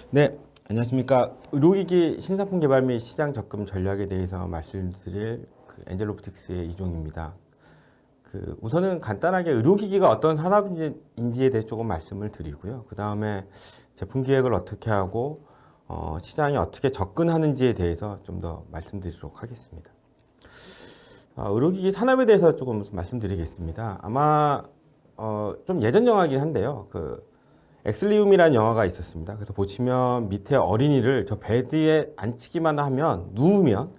네, 안녕하십니까. 의료기기 신상품 개발 및 시장 접근 전략에 대해서 말씀드릴 엔젤로프틱스의 이종입니다. 우선은 간단하게 의료기기가 어떤 산업인지에 대해 조금 말씀을 드리고요. 그 다음에 제품 기획을 어떻게 하고 시장에 어떻게 접근하는지에 대해서 좀 더 말씀드리도록 하겠습니다. 의료기기 산업에 대해서 조금 말씀드리겠습니다. 아마 좀 예전 영화긴 한데요. 엑슬리움이라는 영화가 있었습니다. 그래서 보시면 밑에 어린이를 저 베드에 앉히기만 하면 누우면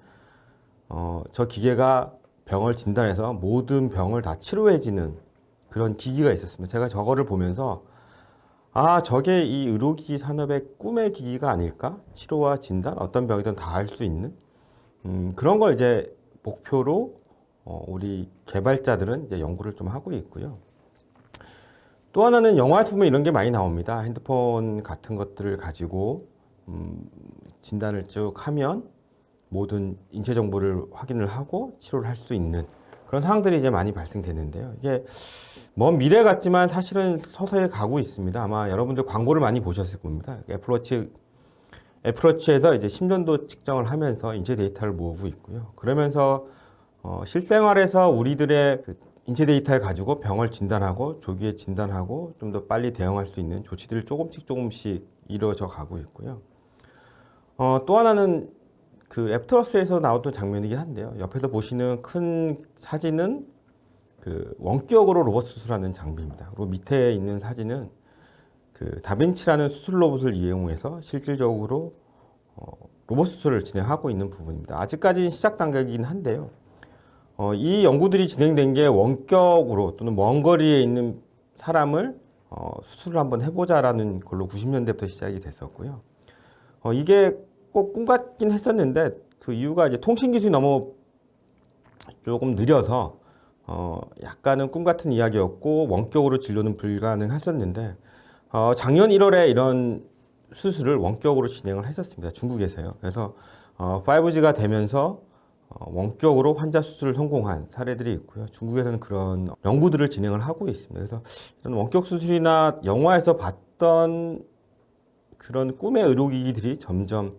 저 기계가 병을 진단해서 모든 병을 다 치료해지는 그런 기기가 있었습니다. 제가 저거를 보면서 저게 이 의료기기 산업의 꿈의 기기가 아닐까? 치료와 진단, 어떤 병이든 다 할 수 있는 그런 걸 이제 목표로 우리 개발자들은 이제 연구를 좀 하고 있고요. 또 하나는 영화에서 보면 이런 게 많이 나옵니다. 핸드폰 같은 것들을 가지고 진단을 쭉 하면 모든 인체 정보를 확인을 하고 치료를 할 수 있는 그런 상황들이 이제 많이 발생되는데요. 이게 먼 미래 같지만 사실은 서서히 가고 있습니다. 아마 여러분들 광고를 많이 보셨을 겁니다. 애플워치에서 이제 심전도 측정을 하면서 인체 데이터를 모으고 있고요. 그러면서 실생활에서 우리들의 인체 데이터를 가지고 병을 진단하고 조기에 진단하고 좀 더 빨리 대응할 수 있는 조치들을 조금씩 이루어져 가고 있고요. 또 하나는 애프터워스에서 나왔던 장면이긴 한데요. 옆에서 보시는 큰 사진은 원격으로 로봇 수술하는 장비입니다. 그리고 밑에 있는 사진은 다빈치라는 수술 로봇을 이용해서 실질적으로 로봇 수술을 진행하고 있는 부분입니다. 아직까지는 시작 단계이긴 한데요. 이 연구들이 진행된 게 원격으로 또는 먼 거리에 있는 사람을 수술을 한번 해보자라는 걸로 90년대부터 시작이 됐었고요. 이게 꼭 꿈 같긴 했었는데 그 이유가 이제 통신 기술이 너무 조금 느려서 약간은 꿈 같은 이야기였고 원격으로 진료는 불가능했었는데 작년 1월에 이런 수술을 원격으로 진행을 했었습니다. 중국에서요. 그래서 5G가 되면서 원격으로 환자 수술을 성공한 사례들이 있고요. 중국에서는 그런 연구들을 진행을 하고 있습니다. 그래서 이런 원격 수술이나 영화에서 봤던 그런 꿈의 의료기기들이 점점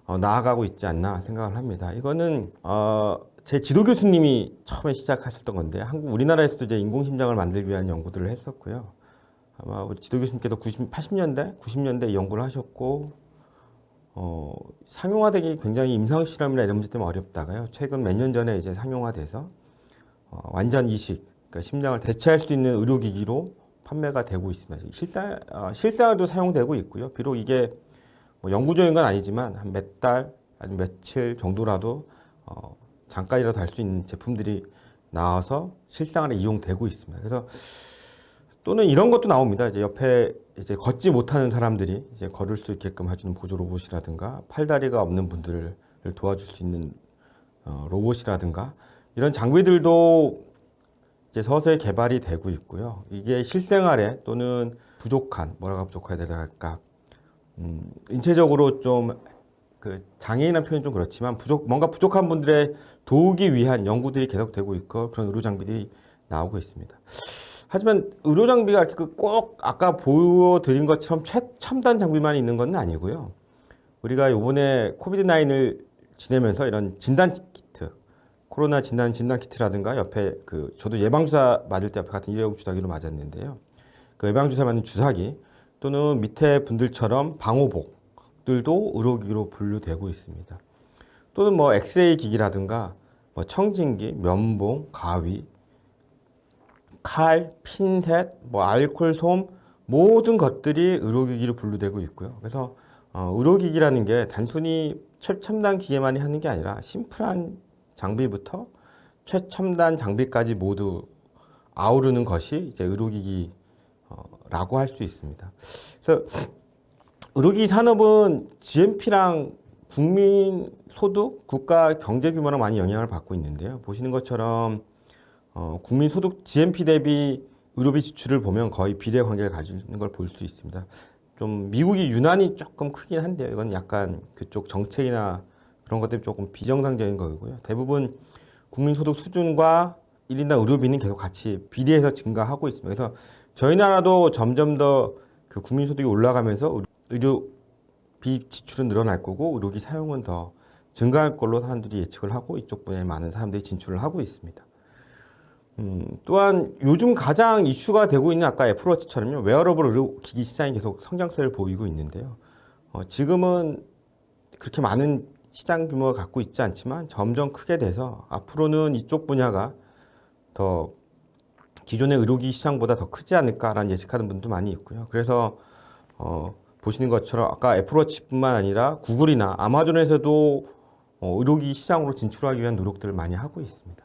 나아가고 있지 않나 생각을 합니다. 이거는 제 지도 교수님이 처음에 시작하셨던 건데 우리나라에서도 이제 인공심장을 만들기 위한 연구들을 했었고요. 아마 우리 지도 교수님께서 90년대 연구를 하셨고 상용화되기 굉장히 임상 실험이나 이런 문제 때문에 어렵다가요. 최근 몇 년 전에 이제 상용화돼서 완전 이식, 그러니까 심장을 대체할 수 있는 의료기기로 판매가 되고 있습니다. 실생활도 사용되고 있고요. 비록 이게 뭐 영구적인 건 아니지만 한 몇 달, 아니면 며칠 정도라도 잠깐이라도 할 수 있는 제품들이 나와서 실생활에 이용되고 있습니다. 그래서 또는 이런 것도 나옵니다. 이제 옆에 이제 걷지 못하는 사람들이 이제 걸을 수 있게끔 해주는 보조 로봇이라든가 팔다리가 없는 분들을 도와줄 수 있는 로봇이라든가 이런 장비들도 이제 서서히 개발이 되고 있고요. 이게 실생활에 또는 뭐라고 부족해야 될까? 인체적으로 좀 장애인한 표현 좀 그렇지만 뭔가 부족한 분들의 도우기 위한 연구들이 계속되고 있고 그런 의료 장비들이 나오고 있습니다. 하지만 의료 장비가 꼭 아까 보여드린 것처럼 최첨단 장비만 있는 건 아니고요. 우리가 이번에 코비드-19을 지내면서 이런 진단 키트, 코로나 진단 키트라든가 옆에 저도 예방주사 맞을 때 옆에 같은 일회용 주사기로 맞았는데요. 예방주사 맞는 주사기 또는 밑에 분들처럼 방호복들도 의료기기로 분류되고 있습니다. 또는 뭐 엑스레이 기기라든가 뭐 청진기, 면봉, 가위, 칼, 핀셋, 뭐 알코올 솜 모든 것들이 의료기기로 분류되고 있고요. 그래서 의료기기라는 게 단순히 최첨단 기계만이 하는 게 아니라 심플한 장비부터 최첨단 장비까지 모두 아우르는 것이 이제 의료기기라고 할 수 있습니다. 그래서 의료기기 산업은 GNP랑 국민 소득, 국가 경제 규모랑 많이 영향을 받고 있는데요. 보시는 것처럼 국민 소득 GNP 대비 의료비 지출을 보면 거의 비례 관계를 가지는 걸 볼 수 있습니다. 좀 미국이 유난히 조금 크긴 한데요. 이건 약간 그쪽 정책이나 그런 것 때문에 조금 비정상적인 거고요. 대부분 국민 소득 수준과 1인당 의료비는 계속 같이 비례해서 증가하고 있습니다. 그래서 저희 나라도 점점 더 국민 소득이 올라가면서 의료 지출은 늘어날 거고 의료기 사용은 더 증가할 걸로 사람들이 예측을 하고 이쪽 분야에 많은 사람들이 진출을 하고 있습니다. 또한 요즘 가장 이슈가 되고 있는 아까 애플워치처럼요, 웨어러블 의료기기 시장이 계속 성장세를 보이고 있는데요. 지금은 그렇게 많은 시장 규모가 갖고 있지 않지만 점점 크게 돼서 앞으로는 이쪽 분야가 더 기존의 의료기기 시장보다 더 크지 않을까라는 예측하는 분도 많이 있고요. 그래서 보시는 것처럼 아까 애플워치뿐만 아니라 구글이나 아마존에서도 의료기기 시장으로 진출하기 위한 노력들을 많이 하고 있습니다.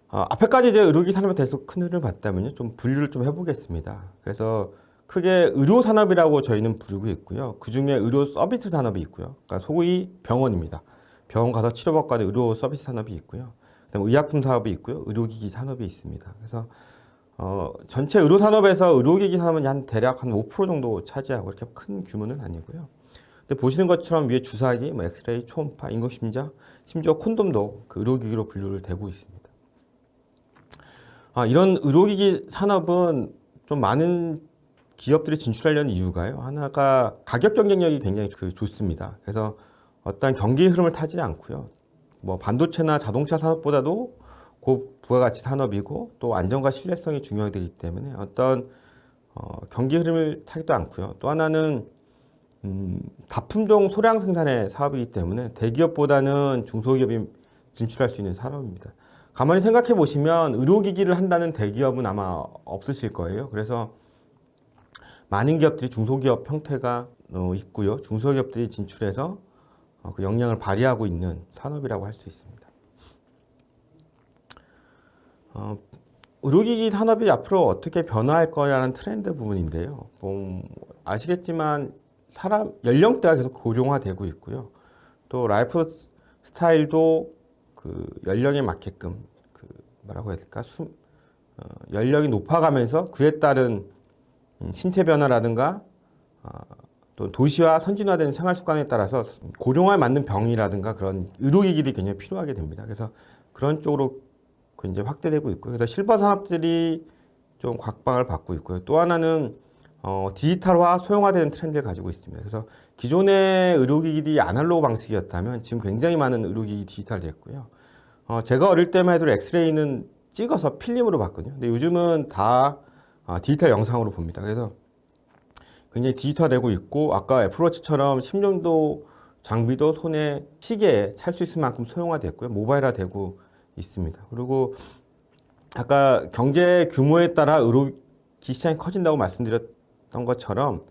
앞에까지 이제 의료기기 산업에 대해서 큰 흐름을 봤다면요, 좀 분류를 좀 해보겠습니다. 그래서 크게 의료 산업이라고 저희는 부르고 있고요. 그 중에 의료 서비스 산업이 있고요. 그러니까 소위 병원입니다. 병원 가서 치료받고 하는 의료 서비스 산업이 있고요. 그다음에 의약품 사업이 있고요. 의료기기 산업이 있습니다. 그래서 전체 의료 산업에서 의료기기 산업은 대략 한 5% 정도 차지하고 이렇게 큰 규모는 아니고요. 근데 보시는 것처럼 위에 주사기, 뭐 엑스레이, 초음파, 인공심장, 심지어 콘돔도 그 의료기기로 분류를 되고 있습니다. 이런 의료기기 산업은 좀 많은 기업들이 진출하려는 이유가요. 하나가 가격 경쟁력이 굉장히 좋습니다. 그래서 어떤 경기 흐름을 타지 않고요. 뭐 반도체나 자동차 산업보다도 고부가가치 산업이고 또 안정과 신뢰성이 중요하기 때문에 어떤 경기 흐름을 타지도 않고요. 또 하나는 다품종 소량 생산의 사업이기 때문에 대기업보다는 중소기업이 진출할 수 있는 산업입니다. 가만히 생각해 보시면 의료기기를 한다는 대기업은 아마 없으실 거예요. 그래서 많은 기업들이 중소기업 형태가 있고요. 중소기업들이 진출해서 그 역량을 발휘하고 있는 산업이라고 할 수 있습니다. 의료기기 산업이 앞으로 어떻게 변화할 거냐는 트렌드 부분인데요. 아시겠지만 사람 연령대가 계속 고령화되고 있고요. 또 라이프 스타일도 그 연령에 맞게끔 뭐라고 해야 될까? 연령이 높아가면서 그에 따른 신체 변화라든가 또 도시화 선진화된 생활 습관에 따라서 고령화에 맞는 병이라든가 그런 의료기기들이 굉장히 필요하게 됩니다. 그래서 그런 쪽으로 굉장히 확대되고 있고요. 그래서 실버 산업들이 좀 각광을 받고 있고요. 또 하나는 디지털화, 소형화되는 트렌드를 가지고 있습니다. 그래서 기존의 의료기기들이 아날로그 방식이었다면 지금 굉장히 많은 의료기기 디지털 됐고요. 제가 어릴 때만 해도 엑스레이는 찍어서 필름으로 봤거든요. 근데 요즘은 다 디지털 영상으로 봅니다. 그래서 굉장히 디지털되고 있고 아까 애플워치처럼 심전도 장비도 손에 시계에 찰 수 있을 만큼 소형화됐고요. 모바일화되고 있습니다. 그리고 아까 경제 규모에 따라 의료기 시장이 커진다고 말씀드렸던 것처럼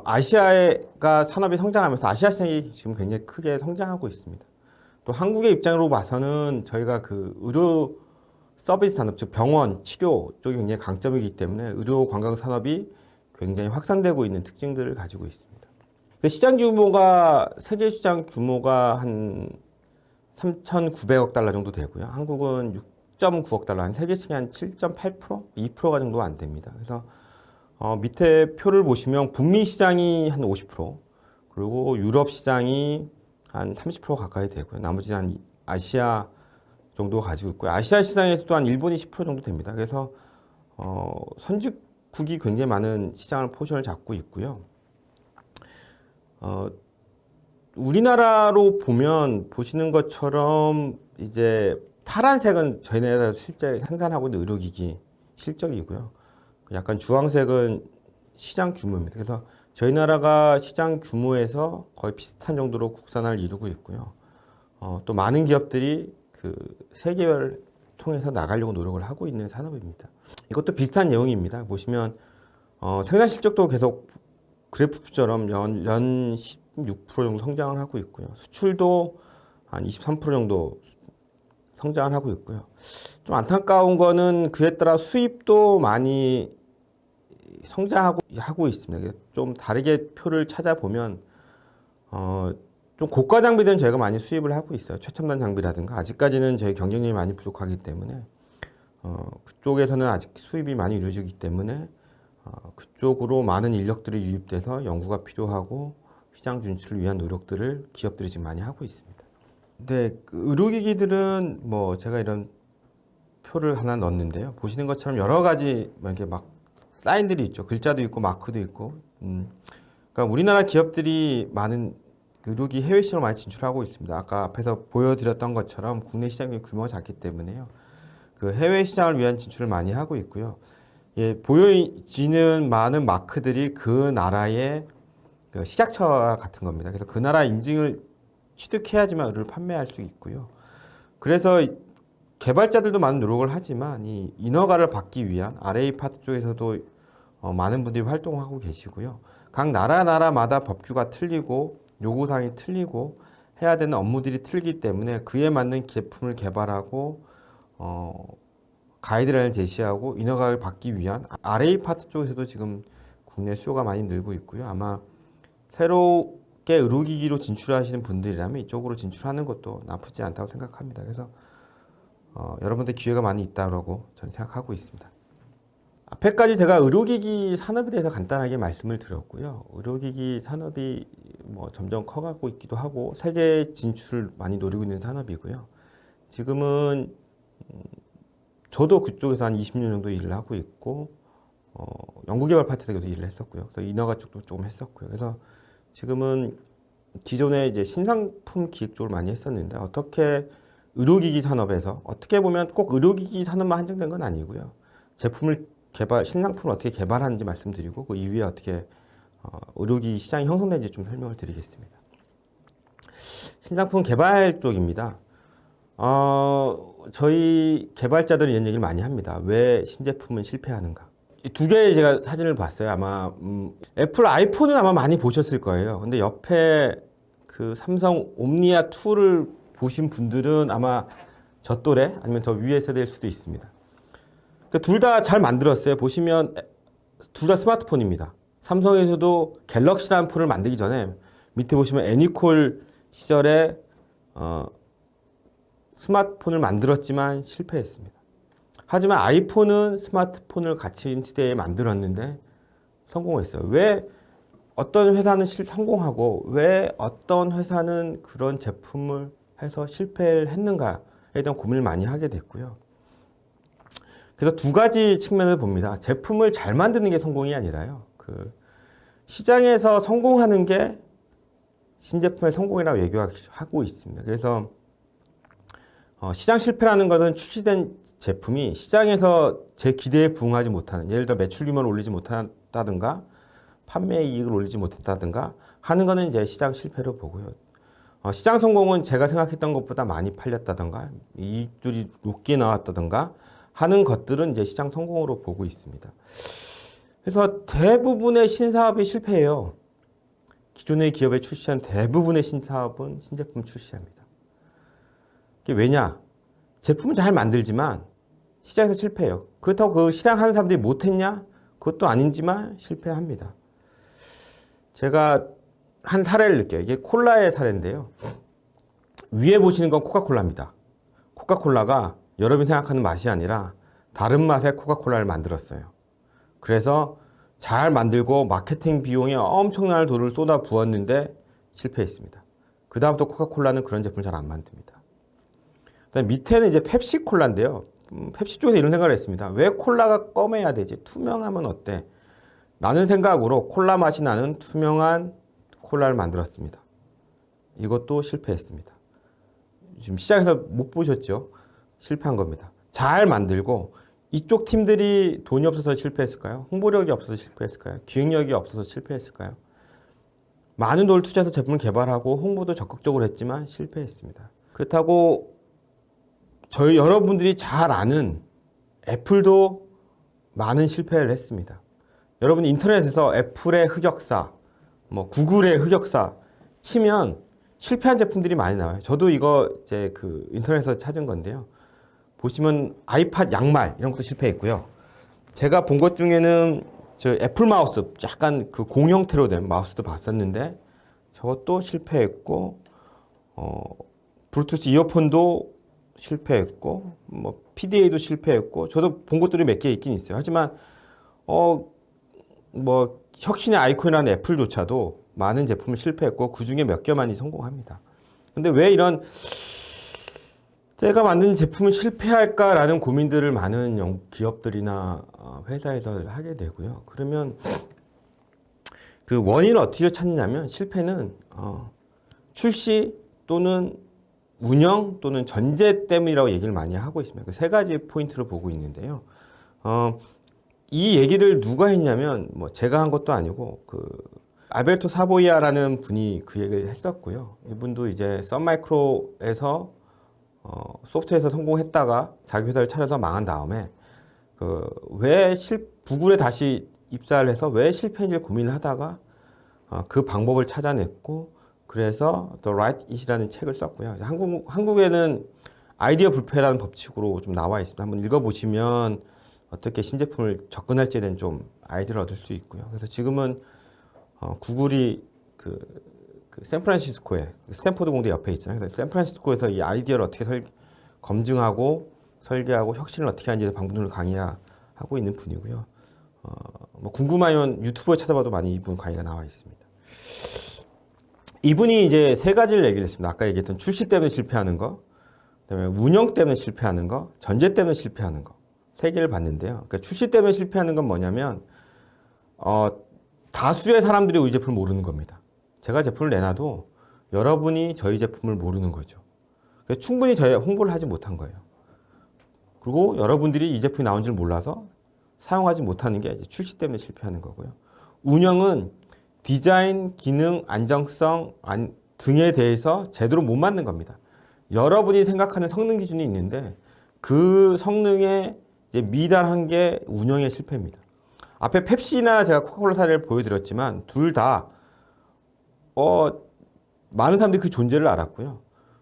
아시아가 산업이 성장하면서 아시아 시장이 지금 굉장히 크게 성장하고 있습니다. 또 한국의 입장으로 봐서는 저희가 그 의료 서비스 산업, 즉 병원, 치료 쪽이 굉장히 강점이기 때문에 의료 관광 산업이 굉장히 확산되고 있는 특징들을 가지고 있습니다. 시장 규모가 세계 시장 규모가 한 3,900억 달러 정도 되고요. 한국은 6.9억 달러, 한 세계 시장이 한 7.8%, 2%가 정도 안 됩니다. 그래서 밑에 표를 보시면 북미 시장이 한 50%, 그리고 유럽 시장이 한 30% 가까이 되고요. 나머지 한 아시아 정도 가지고 있고요. 아시아 시장에서도 한 일본이 10% 정도 됩니다. 그래서 선진국이 굉장히 많은 시장을 포션을 잡고 있고요. 우리나라로 보면 보시는 것처럼 이제 파란색은 저희 나라에서 실제 생산하고 있는 의료기기 실적이고요. 약간 주황색은 시장 규모입니다. 그래서 저희 나라가 시장 규모에서 거의 비슷한 정도로 국산화를 이루고 있고요. 또 많은 기업들이 그 세계를 통해서 나가려고 노력을 하고 있는 산업입니다. 이것도 비슷한 내용입니다. 보시면 생산 실적도 계속 그래프처럼 연 16% 정도 성장을 하고 있고요. 수출도 한 23% 정도 성장을 하고 있고요. 좀 안타까운 거는 그에 따라 수입도 많이 성장하고 있습니다. 좀 다르게 표를 찾아보면 좀 고가 장비들은 저희가 많이 수입을 하고 있어요. 최첨단 장비라든가 아직까지는 저희 경쟁력이 많이 부족하기 때문에 그쪽에서는 아직 수입이 많이 이루어지기 때문에 그쪽으로 많은 인력들이 유입돼서 연구가 필요하고 시장 진출을 위한 노력들을 기업들이 지금 많이 하고 있습니다. 근데 그 의료기기들은 뭐 제가 이런 표를 하나 넣었는데요. 보시는 것처럼 여러 가지 이렇게 막 사인들이 있죠. 글자도 있고 마크도 있고 그러니까 우리나라 기업들이 많은 의료기 해외 시장을 많이 진출하고 있습니다. 아까 앞에서 보여드렸던 것처럼 국내 시장의 규모가 작기 때문에요. 그 해외 시장을 위한 진출을 많이 하고 있고요. 예, 보여지는 많은 마크들이 그 나라의 그 식약처와 같은 겁니다. 그래서 그 나라 인증을 취득해야지만 의료를 판매할 수 있고요. 그래서 개발자들도 많은 노력을 하지만 이 인허가를 받기 위한 RA 파트 쪽에서도 많은 분들이 활동하고 계시고요. 각 나라마다 법규가 틀리고 요구사항이 틀리고 해야 되는 업무들이 틀리기 때문에 그에 맞는 제품을 개발하고 가이드라인을 제시하고 인허가를 받기 위한 RA 파트 쪽에서도 지금 국내 수요가 많이 늘고 있고요. 아마 새롭게 의료기기로 진출하시는 분들이라면 이쪽으로 진출하는 것도 나쁘지 않다고 생각합니다. 그래서 여러분들 기회가 많이 있다고 저는 생각하고 있습니다. 앞에까지 제가 의료기기 산업에 대해서 간단하게 말씀을 드렸고요. 의료기기 산업이 뭐 점점 커가고 있기도 하고 세계 진출을 많이 노리고 있는 산업이고요. 지금은 저도 그쪽에서 한 20년 정도 일을 하고 있고 연구개발 파트에서 일을 했었고요. 그래서 인허가 쪽도 조금 했었고요. 그래서 지금은 기존에 이제 신상품 기획 쪽을 많이 했었는데 어떻게 의료기기 산업에서 어떻게 보면 꼭 의료기기 산업만 한정된 건 아니고요. 제품을 신상품을 어떻게 개발하는지 말씀드리고 그 이후에 어떻게 의료기기 시장이 형성되는지 좀 설명을 드리겠습니다. 신상품 개발 쪽입니다. 저희 개발자들이 이런 얘기를 많이 합니다. 왜 신제품은 실패하는가? 두 개의 제가 사진을 봤어요. 아마 애플 아이폰은 아마 많이 보셨을 거예요. 근데 옆에 그 삼성 옴니아 2를 보신 분들은 아마 저 또래 아니면 더 위에 세대일 수도 있습니다. 둘 다 잘 만들었어요. 보시면 둘 다 스마트폰입니다. 삼성에서도 갤럭시라는 폰을 만들기 전에 밑에 보시면 애니콜 시절에 스마트폰을 만들었지만 실패했습니다. 하지만 아이폰은 스마트폰을 갖춘 시대에 만들었는데 성공했어요. 왜 어떤 회사는 성공하고 왜 어떤 회사는 그런 제품을 해서 실패를 했는가에 대한 고민을 많이 하게 됐고요. 그래서 두 가지 측면을 봅니다. 제품을 잘 만드는 게 성공이 아니라요. 그 시장에서 성공하는 게 신제품의 성공이라고 얘기하고 있습니다. 그래서 시장 실패라는 것은 출시된 제품이 시장에서 제 기대에 부응하지 못하는, 예를 들어 매출 규모를 올리지 못했다든가 판매 이익을 올리지 못했다든가 하는 거는 이제 시장 실패로 보고요. 시장 성공은 제가 생각했던 것보다 많이 팔렸다든가 이익들이 높게 나왔다든가 하는 것들은 이제 시장 성공으로 보고 있습니다. 그래서 대부분의 신사업이 실패해요. 기존의 기업에 출시한 대부분의 신사업은 신제품 출시합니다. 이게 왜냐? 제품은 잘 만들지만 시장에서 실패해요. 그렇다고 그 시장하는 사람들이 못했냐? 그것도 아니지만 실패합니다. 제가 한 사례를 느껴요. 이게 콜라의 사례인데요. 위에 보시는 건 코카콜라입니다. 코카콜라가 여러분이 생각하는 맛이 아니라 다른 맛의 코카콜라를 만들었어요. 그래서 잘 만들고 마케팅 비용에 엄청난 돈을 쏟아 부었는데 실패했습니다. 그 다음부터 코카콜라는 그런 제품을 잘 안 만듭니다. 그다음 밑에는 이제 펩시콜라인데요. 펩시 쪽에서 이런 생각을 했습니다. 왜 콜라가 검해야 되지? 투명하면 어때? 라는 생각으로 콜라 맛이 나는 투명한 콜라를 만들었습니다. 이것도 실패했습니다. 지금 시장에서 못 보셨죠? 실패한 겁니다. 잘 만들고 이쪽 팀들이 돈이 없어서 실패했을까요? 홍보력이 없어서 실패했을까요? 기획력이 없어서 실패했을까요? 많은 돈을 투자해서 제품을 개발하고 홍보도 적극적으로 했지만 실패했습니다. 그렇다고 저희 여러분들이 잘 아는 애플도 많은 실패를 했습니다. 여러분 인터넷에서 애플의 흑역사, 뭐 구글의 흑역사 치면 실패한 제품들이 많이 나와요. 저도 이거 이제 그 인터넷에서 찾은 건데요. 보시면 아이팟 양말 이런 것도 실패했고요. 제가 본 것 중에는 저 애플 마우스 약간 그 공 형태로 된 마우스도 봤었는데 저것도 실패했고, 블루투스 이어폰도 실패했고, 뭐 PDA도 실패했고, 저도 본 것들이 몇 개 있긴 있어요. 하지만 뭐 혁신의 아이콘이라는 애플조차도 많은 제품을 실패했고 그 중에 몇 개만이 성공합니다. 근데 왜 이런 제가 만든 제품은 실패할까라는 고민들을 많은 기업들이나 회사에서 하게 되고요. 그러면 그 원인을 어떻게 찾느냐면 실패는 출시 또는 운영 또는 전제 때문이라고 얘기를 많이 하고 있습니다. 그 세 가지 포인트를 보고 있는데요. 이 얘기를 누가 했냐면 뭐 제가 한 것도 아니고 그 알베르토 사보이아라는 분이 그 얘기를 했었고요. 이분도 이제 썬마이크로에서 소프트웨어에서 성공했다가 자기 회사를 차려서 망한 다음에 구글에 다시 입사를 해서 왜 실패인지 고민을 하다가 그 방법을 찾아냈고 그래서 The Right It이라는 책을 썼고요. 한국에는 아이디어 불패라는 법칙으로 좀 나와 있습니다. 한번 읽어보시면 어떻게 신제품을 접근할지에 대한 좀 아이디어를 얻을 수 있고요. 그래서 지금은 구글이 그 샌프란시스코에 스탠포드 공대 옆에 있잖아요. 그래서 샌프란시스코에서 이 아이디어를 어떻게 검증하고 설계하고 혁신을 어떻게 하는지 방법론을 강의하고 있는 분이고요. 뭐 궁금하면 유튜브에 찾아봐도 많이 이분 강의가 나와 있습니다. 이분이 이제 세 가지를 얘기를 했습니다. 아까 얘기했던 출시 때문에 실패하는 거, 그다음에 운영 때문에 실패하는 거, 전제 때문에 실패하는 거. 세 개를 봤는데요. 그러니까 출시 때문에 실패하는 건 뭐냐면 다수의 사람들이 우리 제품을 모르는 겁니다. 제가 제품을 내놔도 여러분이 저희 제품을 모르는 거죠. 그래서 충분히 저희 홍보를 하지 못한 거예요. 그리고 여러분들이 이 제품이 나온 줄 몰라서 사용하지 못하는 게 이제 출시 때문에 실패하는 거고요. 운영은 디자인, 기능, 안정성 등에 대해서 제대로 못 만든 겁니다. 여러분이 생각하는 성능 기준이 있는데 그 성능에 이제 미달한 게 운영의 실패입니다. 앞에 펩시나 제가 코카콜라 사례를 보여드렸지만 둘 다 많은 사람들이 그 존재를 알았고요.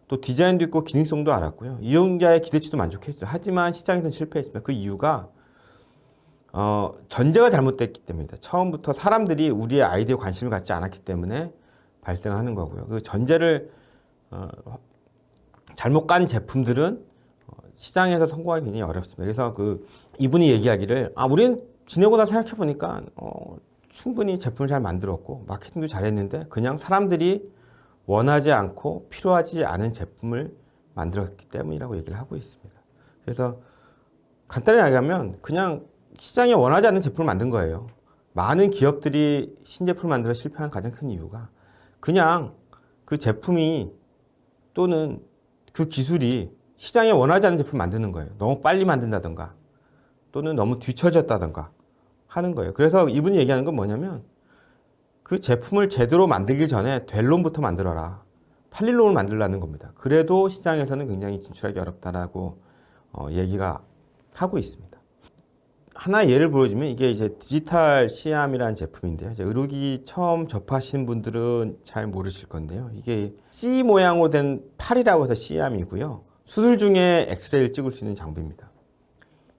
또 디자인도 있고 기능성도 알았고요. 이용자의 기대치도 만족했어요. 하지만 시장에서는 실패했습니다. 그 이유가 전제가 잘못됐기 때문입니다. 처음부터 사람들이 우리의 아이디어에 관심을 갖지 않았기 때문에 발생하는 거고요. 그 전제를 잘못 깐 제품들은 시장에서 성공하기 굉장히 어렵습니다. 그래서 이분이 얘기하기를 우리는 지내고 나서 생각해 보니까 충분히 제품을 잘 만들었고 마케팅도 잘했는데 그냥 사람들이 원하지 않고 필요하지 않은 제품을 만들었기 때문이라고 얘기를 하고 있습니다. 그래서 간단히 얘기하면 그냥 시장에 원하지 않는 제품을 만든 거예요. 많은 기업들이 신제품을 만들어 실패한 가장 큰 이유가 그냥 그 제품이 또는 그 기술이 시장에 원하지 않는 제품을 만드는 거예요. 너무 빨리 만든다던가 또는 너무 뒤처졌다던가 하는 거예요. 그래서 이분이 얘기하는 건 뭐냐면 그 제품을 제대로 만들기 전에 될 놈부터 만들어라. 팔릴 놈을 만들라는 겁니다. 그래도 시장에서는 굉장히 진출하기 어렵다라고 얘기가 하고 있습니다. 하나 예를 보여주면 이게 이제 디지털 시암이라는 제품인데요. 이제 의료기 처음 접하신 분들은 잘 모르실 건데요. 이게 C 모양으로 된 팔이라고 해서 시암이고요. 수술 중에 엑스레이를 찍을 수 있는 장비입니다.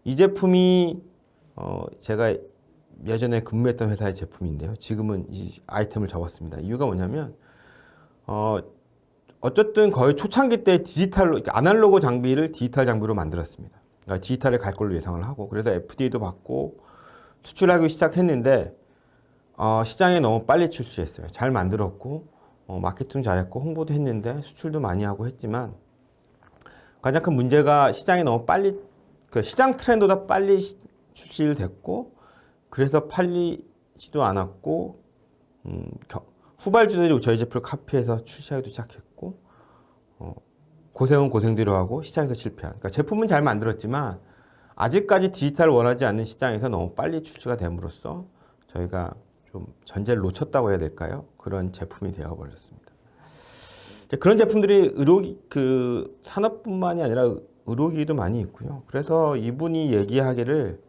이 제품이 제가 예전에 근무했던 회사의 제품인데요. 지금은 이 아이템을 접었습니다. 이유가 뭐냐면 어쨌든 거의 초창기 때 디지털로 아날로그 장비를 디지털 장비로 만들었습니다. 그러니까 디지털에 갈 걸로 예상을 하고 그래서 FDA도 받고 수출하기 시작했는데 시장에 너무 빨리 출시했어요. 잘 만들었고 마케팅 잘했고 홍보도 했는데 수출도 많이 하고 했지만 가장 큰 문제가 시장에 너무 빨리 시장 트렌드보다 빨리 출시를 됐고 그래서 팔리지도 않았고 후발주들이 저희 제품을 카피해서 출시하기도 시작했고 고생은 고생대로 하고 시장에서 실패한. 그러니까 제품은 잘 만들었지만 아직까지 디지털을 원하지 않는 시장에서 너무 빨리 출시가 됨으로써 저희가 좀 전제를 놓쳤다고 해야 될까요? 그런 제품이 되어버렸습니다. 그런 제품들이 산업뿐만이 아니라 의료기기도 많이 있고요. 그래서 이분이 얘기하기를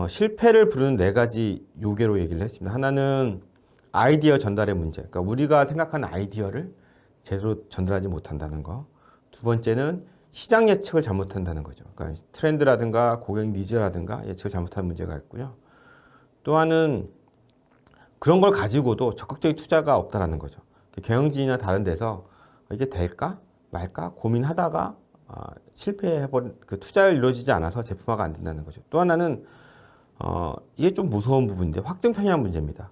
실패를 부르는 네 가지 요괴로 얘기를 했습니다. 하나는 아이디어 전달의 문제. 그러니까 우리가 생각하는 아이디어를 제대로 전달하지 못한다는 거. 두 번째는 시장 예측을 잘못한다는 거죠. 그러니까 트렌드라든가 고객 니즈라든가 예측을 잘못하는 문제가 있고요. 또 하나는 그런 걸 가지고도 적극적인 투자가 없다라는 거죠. 경영진이나 다른 데서 이게 될까 말까 고민하다가 실패해버린 투자를 이루어지지 않아서 제품화가 안 된다는 거죠. 또 하나는 이게 좀 무서운 부분인데 확증 편향 문제입니다.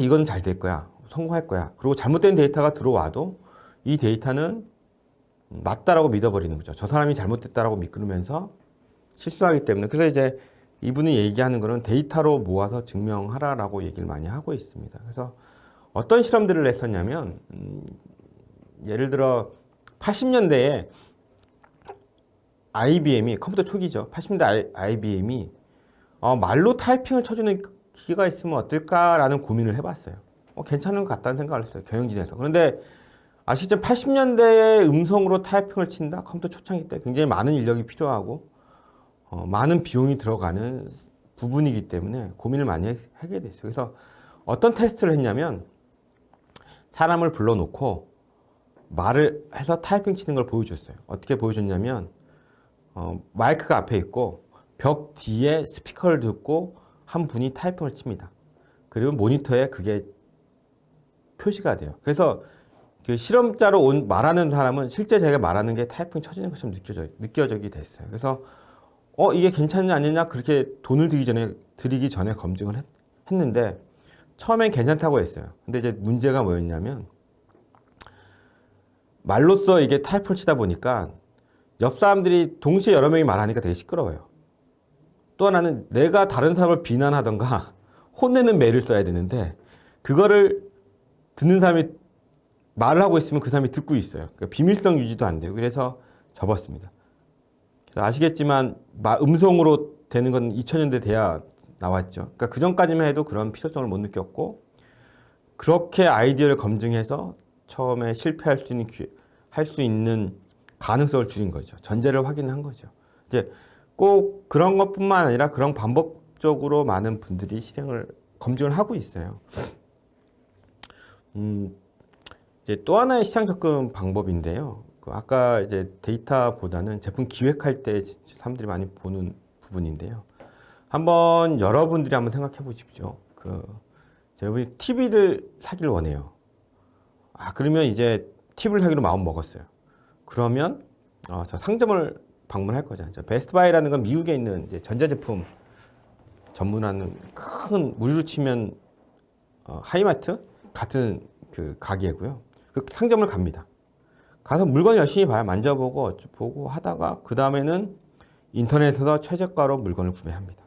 이건 잘 될 거야. 성공할 거야. 그리고 잘못된 데이터가 들어와도 이 데이터는 맞다라고 믿어버리는 거죠. 저 사람이 잘못됐다라고 믿으면서 실수하기 때문에. 그래서 이제 이분이 얘기하는 거는 데이터로 모아서 증명하라라고 얘기를 많이 하고 있습니다. 그래서 어떤 실험들을 했었냐면 예를 들어 80년대에 IBM이 컴퓨터 초기죠. 80년대 IBM이 말로 타이핑을 쳐주는 기계가 있으면 어떨까라는 고민을 해봤어요. 괜찮은 것 같다는 생각을 했어요. 경영진에서. 그런데 아시겠지만 80년대에 음성으로 타이핑을 친다? 컴퓨터 초창기 때 굉장히 많은 인력이 필요하고 많은 비용이 들어가는 부분이기 때문에 고민을 많이 하게 됐어요. 그래서 어떤 테스트를 했냐면 사람을 불러놓고 말을 해서 타이핑 치는 걸 보여줬어요. 어떻게 보여줬냐면 마이크가 앞에 있고 벽 뒤에 스피커를 듣고 한 분이 타이핑을 칩니다. 그리고 모니터에 그게 표시가 돼요. 그래서 그 실험자로 말하는 사람은 실제 자기가 말하는 게 타이핑 쳐지는 것처럼 느껴지게 됐어요. 그래서 이게 괜찮냐 아니냐 그렇게 돈을 들이기 전에 검증을 했는데 처음엔 괜찮다고 했어요. 근데 이제 문제가 뭐였냐면 말로써 이게 타이핑을 치다 보니까 옆 사람들이 동시에 여러 명이 말하니까 되게 시끄러워요. 또 하나는 내가 다른 사람을 비난하던가 혼내는 매를 써야 되는데 그거를 듣는 사람이 말을 하고 있으면 그 사람이 듣고 있어요. 그러니까 비밀성 유지도 안 되고 그래서 접었습니다. 그래서 아시겠지만 음성으로 되는 건 2000년대 돼야 나왔죠. 그러니까 그 전까지만 해도 그런 필요성을 못 느꼈고 그렇게 아이디어를 검증해서 처음에 실패할 수 있는 가능성을 줄인 거죠. 전제를 확인한 거죠. 이제 꼭 그런 것뿐만 아니라 그런 반복적으로 많은 분들이 검증을 하고 있어요. 이제 또 하나의 시장 접근 방법인데요. 아까 이제 데이터보다는 제품 기획할 때 사람들이 많이 보는 부분인데요. 한번 여러분들이 한번 생각해 보십시오. 여러분이 TV를 사기를 원해요. 그러면 이제 TV를 사기로 마음 먹었어요. 그러면 저 상점을 방문할 거죠. 베스트바이라는 건 미국에 있는 이제 전자제품 전문하는 큰 무리로 치면 하이마트 같은 그 가게고요. 그 상점을 갑니다. 가서 물건을 열심히 봐요. 만져보고 보고 하다가 그 다음에는 인터넷에서 최저가로 물건을 구매합니다.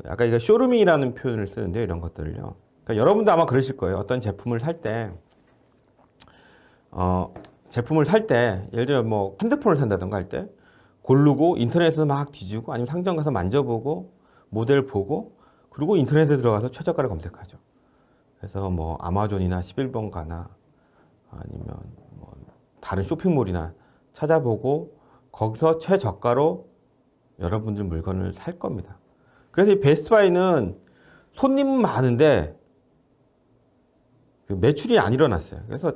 아까 이거 쇼루밍이라는 표현을 쓰는데 이런 것들을요. 그러니까 여러분도 아마 그러실 거예요. 어떤 제품을 살 때 예를 들어 뭐 핸드폰을 산다던가 할 때 고르고 인터넷에서 막 뒤지고 아니면 상점 가서 만져보고 모델 보고 그리고 인터넷에 들어가서 최저가를 검색하죠. 그래서 뭐 아마존이나 11번 가나 아니면 뭐 다른 쇼핑몰이나 찾아보고 거기서 최저가로 여러분들 물건을 살 겁니다. 그래서 이 베스트바이는 손님은 많은데 매출이 안 일어났어요. 그래서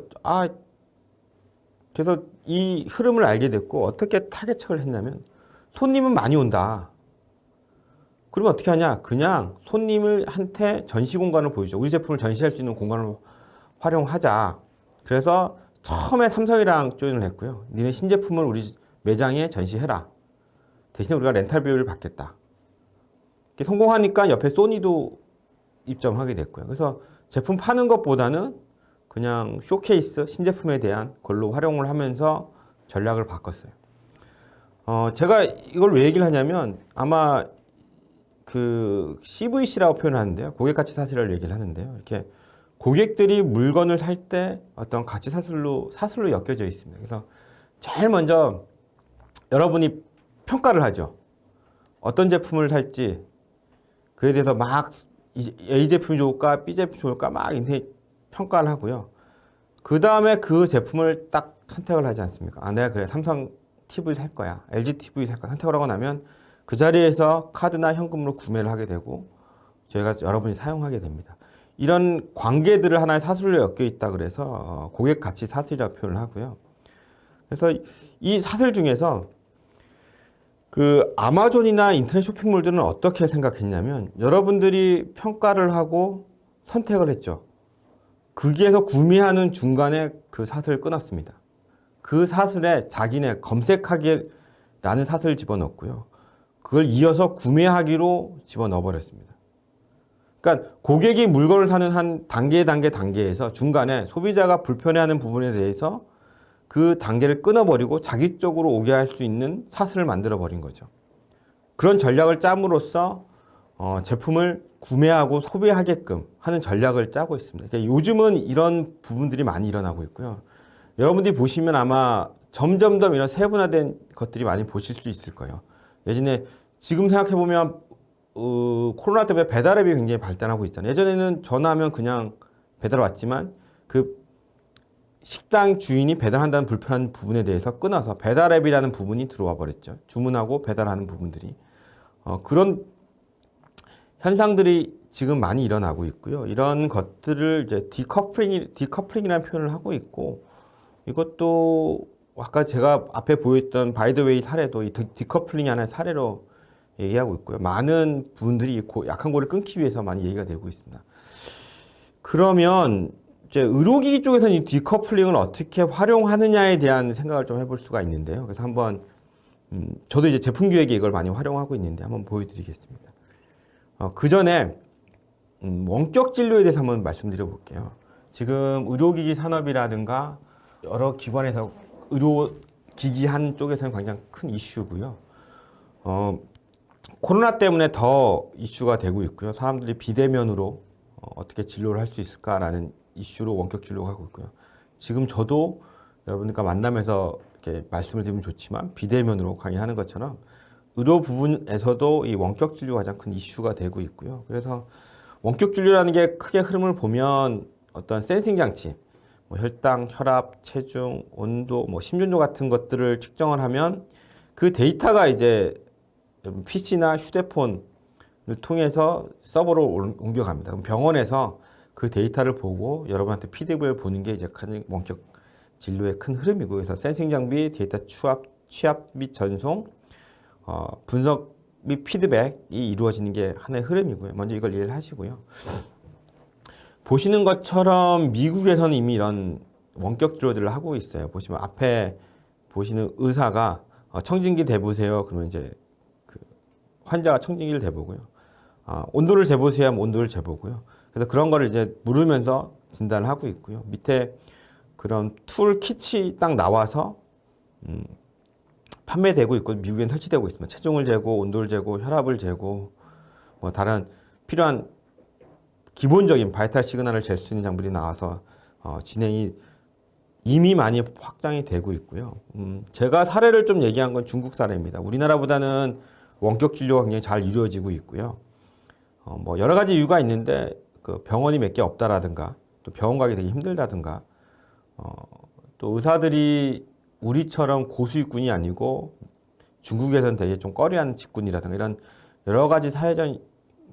이 흐름을 알게 됐고 어떻게 타겟책을 했냐면 손님은 많이 온다. 그러면 어떻게 하냐? 그냥 손님한테 전시 공간을 보여줘. 우리 제품을 전시할 수 있는 공간을 활용하자. 그래서 처음에 삼성이랑 조인을 했고요. 니네 신제품을 우리 매장에 전시해라. 대신에 우리가 렌탈 비용을 받겠다. 성공하니까 옆에 소니도 입점하게 됐고요. 그래서 제품 파는 것보다는 그냥 쇼케이스, 신제품에 대한 걸로 활용을 하면서 전략을 바꿨어요. 제가 이걸 왜 얘기를 하냐면 아마 그 CVC라고 표현하는데요. 고객 가치 사슬이라고 얘기를 하는데요. 이렇게 고객들이 물건을 살 때 어떤 가치 사슬로 엮여져 있습니다. 그래서 제일 먼저 여러분이 평가를 하죠. 어떤 제품을 살지 그에 대해서 막 A 제품이 좋을까 B 제품이 좋을까 막 인터넷 평가를 하고요. 그 다음에 그 제품을 딱 선택을 하지 않습니까? 내가 그래 삼성 TV 살 거야, LG TV 살 거야 선택을 하고 나면 그 자리에서 카드나 현금으로 구매를 하게 되고 저희가 여러분이 사용하게 됩니다. 이런 관계들을 하나의 사슬로 엮여 있다 그래서 고객 가치 사슬이라고 표현을 하고요. 그래서 이 사슬 중에서 그 아마존이나 인터넷 쇼핑몰들은 어떻게 생각했냐면 여러분들이 평가를 하고 선택을 했죠. 거기에서 구매하는 중간에 그 사슬을 끊었습니다. 그 사슬에 자기네 검색하기라는 사슬을 집어넣었고요. 그걸 이어서 구매하기로 집어넣어 버렸습니다. 그러니까 고객이 물건을 사는 한 단계에서 중간에 소비자가 불편해하는 부분에 대해서 그 단계를 끊어버리고 자기 쪽으로 오게 할 수 있는 사슬을 만들어 버린 거죠. 그런 전략을 짬으로써 제품을 구매하고 소비하게끔 하는 전략을 짜고 있습니다. 그러니까 요즘은 이런 부분들이 많이 일어나고 있고요. 여러분들이 보시면 아마 점점 더 이런 세분화된 것들이 많이 보실 수 있을 거예요. 예전에 지금 생각해보면 코로나 때문에 배달앱이 굉장히 발달하고 있잖아요. 예전에는 전화하면 그냥 배달 왔지만 그 식당 주인이 배달한다는 불편한 부분에 대해서 끊어서 배달앱이라는 부분이 들어와 버렸죠. 주문하고 배달하는 부분들이. 그런 현상들이 지금 많이 일어나고 있고요. 이런 것들을 이제 디커플링이라는 표현을 하고 있고, 이것도 아까 제가 앞에 보였던 바이더웨이 사례도 이 디커플링이 하나의 사례로 얘기하고 있고요. 많은 분들이 약한 고리를 끊기 위해서 많이 얘기가 되고 있습니다. 그러면 이제 의료기기 쪽에서는 이 디커플링을 어떻게 활용하느냐에 대한 생각을 좀 해볼 수가 있는데요. 그래서 한번 저도 이제 제품 기획에 이걸 많이 활용하고 있는데 한번 보여드리겠습니다. 그 전에 원격 진료에 대해서 한번 말씀드려 볼게요. 지금 의료기기 산업이라든가 여러 기관에서 의료기기 한 쪽에서는 굉장히 큰 이슈고요. 코로나 때문에 더 이슈가 되고 있고요. 사람들이 비대면으로 어떻게 진료를 할 수 있을까라는 이슈로 원격 진료가 하고 있고요. 지금 저도 여러분들과 만나면서 이렇게 말씀을 드리면 좋지만 비대면으로 강의하는 것처럼 의료 부분에서도 이 원격 진료가 가장 큰 이슈가 되고 있고요. 그래서 원격 진료라는 게 크게 흐름을 보면 어떤 센싱 장치, 뭐 혈당, 혈압, 체중, 온도, 뭐 심전도 같은 것들을 측정을 하면 그 데이터가 이제 PC나 휴대폰을 통해서 서버로 옮겨갑니다. 그럼 병원에서 그 데이터를 보고 여러분한테 피드백을 보는 게 이제 원격 진료의 큰 흐름이고, 그래서 센싱 장비, 데이터 취합 및 전송, 분석 및 피드백이 이루어지는 게 하나의 흐름이고요. 먼저 이걸 이해를 하시고요. 보시는 것처럼 미국에서는 이미 이런 원격 진료들을 하고 있어요. 보시면 앞에 보시는 의사가 청진기 대보세요. 그러면 이제 그 환자가 청진기를 대보고요. 온도를 재보세요 하면 온도를 재보고요. 그래서 그런 거를 이제 물으면서 진단을 하고 있고요. 밑에 그런 툴 키트이 딱 나와서 판매되고 있고 미국엔 설치되고 있습니다. 체중을 재고, 온도를 재고, 혈압을 재고, 뭐 다른 필요한 기본적인 바이탈 시그널을 잴 수 있는 장비들이 나와서 진행이 이미 많이 확장이 되고 있고요. 제가 사례를 좀 얘기한 건 중국 사례입니다. 우리나라보다는 원격 진료가 굉장히 잘 이루어지고 있고요. 뭐 여러 가지 이유가 있는데 그 병원이 몇 개 없다라든가 또 병원 가기 되게 힘들다든가 또 의사들이 우리처럼 고수익군이 아니고 중국에서는 되게 좀 꺼려하는 직군이라든가 이런 여러 가지 사회적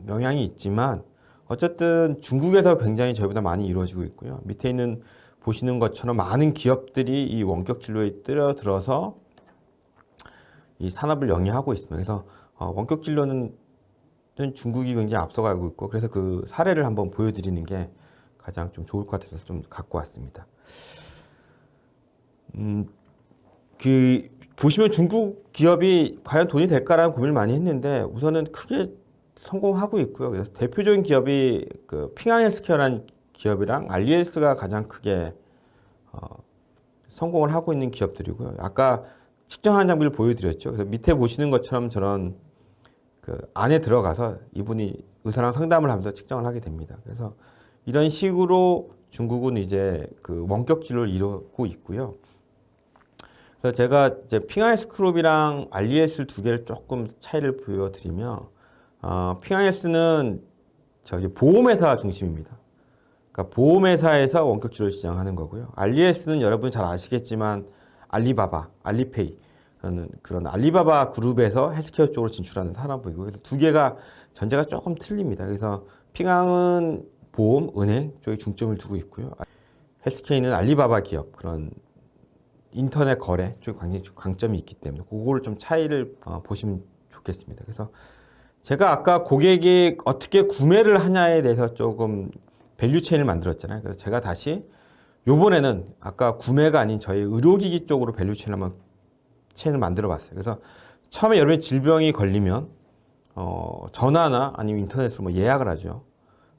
영향이 있지만 어쨌든 중국에서 굉장히 저희보다 많이 이루어지고 있고요. 밑에 있는 보시는 것처럼 많은 기업들이 이 원격 진료에 뛰어들어서 이 산업을 영위하고 있습니다. 그래서 원격 진료는 중국이 굉장히 앞서가고 있고, 그래서 그 사례를 한번 보여드리는 게 가장 좀 좋을 것 같아서 좀 갖고 왔습니다. 그 보시면 중국 기업이 과연 돈이 될까라는 고민을 많이 했는데 우선은 크게 성공하고 있고요. 그래서 대표적인 기업이 그 핑하헬스케어라는 기업이랑 알리에스가 가장 크게 성공을 하고 있는 기업들이고요. 아까 측정한 장비를 보여드렸죠. 그래서 밑에 보시는 것처럼 저런 그 안에 들어가서 이분이 의사랑 상담을 하면서 측정을 하게 됩니다. 그래서 이런 식으로 중국은 이제 그 원격 진료를 이루고 있고요. 그래서 제가 이제 핑하헬스 그룹이랑 알리에스 두 개를 조금 차이를 보여드리면, 핑하헬스는 저기 보험회사 중심입니다. 그러니까 보험회사에서 원격 진료를 시장하는 거고요. 알리에스는 여러분이 잘 아시겠지만 알리바바, 알리페이 그런 알리바바 그룹에서 헬스케어 쪽으로 진출하는 산업이고, 그래서 두 개가 전제가 조금 틀립니다. 그래서 핑항은 보험, 은행 쪽에 중점을 두고 있고요. 헬스케어는 알리바바 기업, 그런 인터넷 거래 쪽에 강점이 있기 때문에 그거를 좀 차이를 보시면 좋겠습니다. 그래서 제가 아까 고객이 어떻게 구매를 하냐에 대해서 조금 밸류 체인을 만들었잖아요. 그래서 제가 다시 요번에는 아까 구매가 아닌 저희 의료기기 쪽으로 밸류 체인을 만들어 봤어요. 그래서 처음에 여러분이 질병이 걸리면 전화나 아니면 인터넷으로 뭐 예약을 하죠.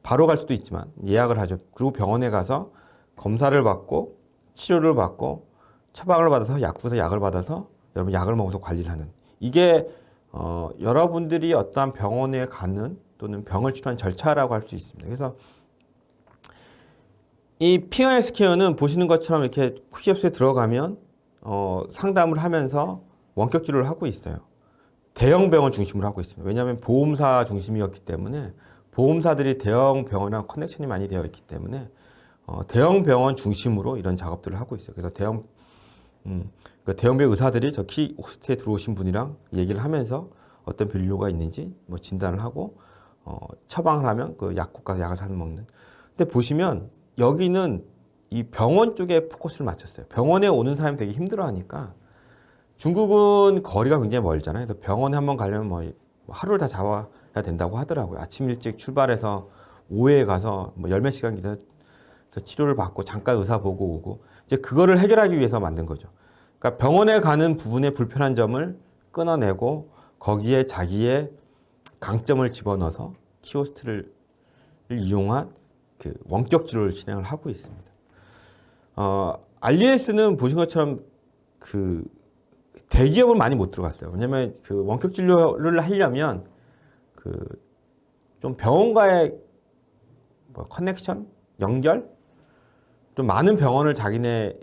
바로 갈 수도 있지만 예약을 하죠. 그리고 병원에 가서 검사를 받고 치료를 받고 처방을 받아서 약국에서 약을 받아서 여러분 약을 먹어서 관리를 하는, 이게 여러분들이 어떠한 병원에 가는 또는 병을 치료한 절차라고 할 수 있습니다. 그래서 이 핑하이스 케어는 보시는 것처럼 이렇게 퀵앱스에 들어가면 상담을 하면서 원격 진료를 하고 있어요. 대형 병원 중심으로 하고 있습니다. 왜냐하면 보험사 중심이었기 때문에 보험사들이 대형 병원이랑 커넥션이 많이 되어 있기 때문에 대형 병원 중심으로 이런 작업들을 하고 있어요. 그래서 그러니까 대형병 의사들이 저 키호스트에 들어오신 분이랑 얘기를 하면서 어떤 병료가 있는지 뭐 진단을 하고 처방을 하면 그 약국가서 약을 사서 먹는. 근데 보시면 여기는 이 병원 쪽에 포커스를 맞췄어요. 병원에 오는 사람이 되게 힘들어하니까 중국은 거리가 굉장히 멀잖아요. 그래서 병원에 한번 가려면 뭐 하루를 다 잡아야 된다고 하더라고요. 아침 일찍 출발해서 오후에 가서 뭐 열 몇 시간 기다려서 치료를 받고 잠깐 의사 보고 오고 이제 그거를 해결하기 위해서 만든 거죠. 그러니까 병원에 가는 부분의 불편한 점을 끊어내고 거기에 자기의 강점을 집어넣어서 키오스트를 이용한 그 원격 진료를 진행을 하고 있습니다. 알리에스는 보신 것처럼 그 대기업은 많이 못 들어갔어요. 왜냐면 그 원격 진료를 하려면 그 좀 병원과의 뭐 커넥션, 연결, 좀 많은 병원을 자기네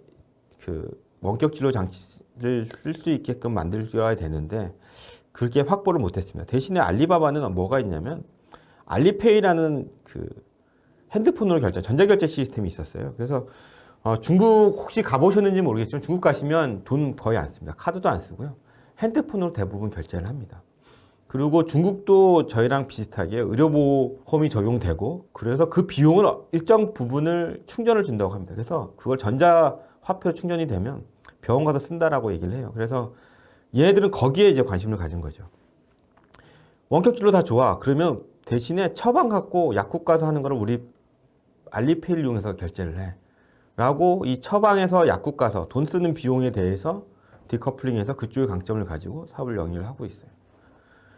그 원격 진료 장치를 쓸 수 있게끔 만들어야 되는데 그렇게 확보를 못했습니다. 대신에 알리바바는 뭐가 있냐면 알리페이라는 그 핸드폰으로 전자결제 시스템이 있었어요. 그래서 중국 혹시 가보셨는지 모르겠지만 중국 가시면 돈 거의 안 씁니다. 카드도 안 쓰고요. 핸드폰으로 대부분 결제를 합니다. 그리고 중국도 저희랑 비슷하게 의료보험이 적용되고 그래서 그 비용을 일정 부분을 충전을 준다고 합니다. 그래서 그걸 전자화폐 충전이 되면 병원 가서 쓴다라고 얘기를 해요. 그래서 얘네들은 거기에 이제 관심을 가진 거죠. 원격 진료 다 좋아. 그러면 대신에 처방 갖고 약국 가서 하는 거를 우리 알리페이를 이용해서 결제를 해. 라고 이 처방에서 약국 가서 돈 쓰는 비용에 대해서 디커플링해서 그쪽의 강점을 가지고 사업을 영위를 하고 있어요.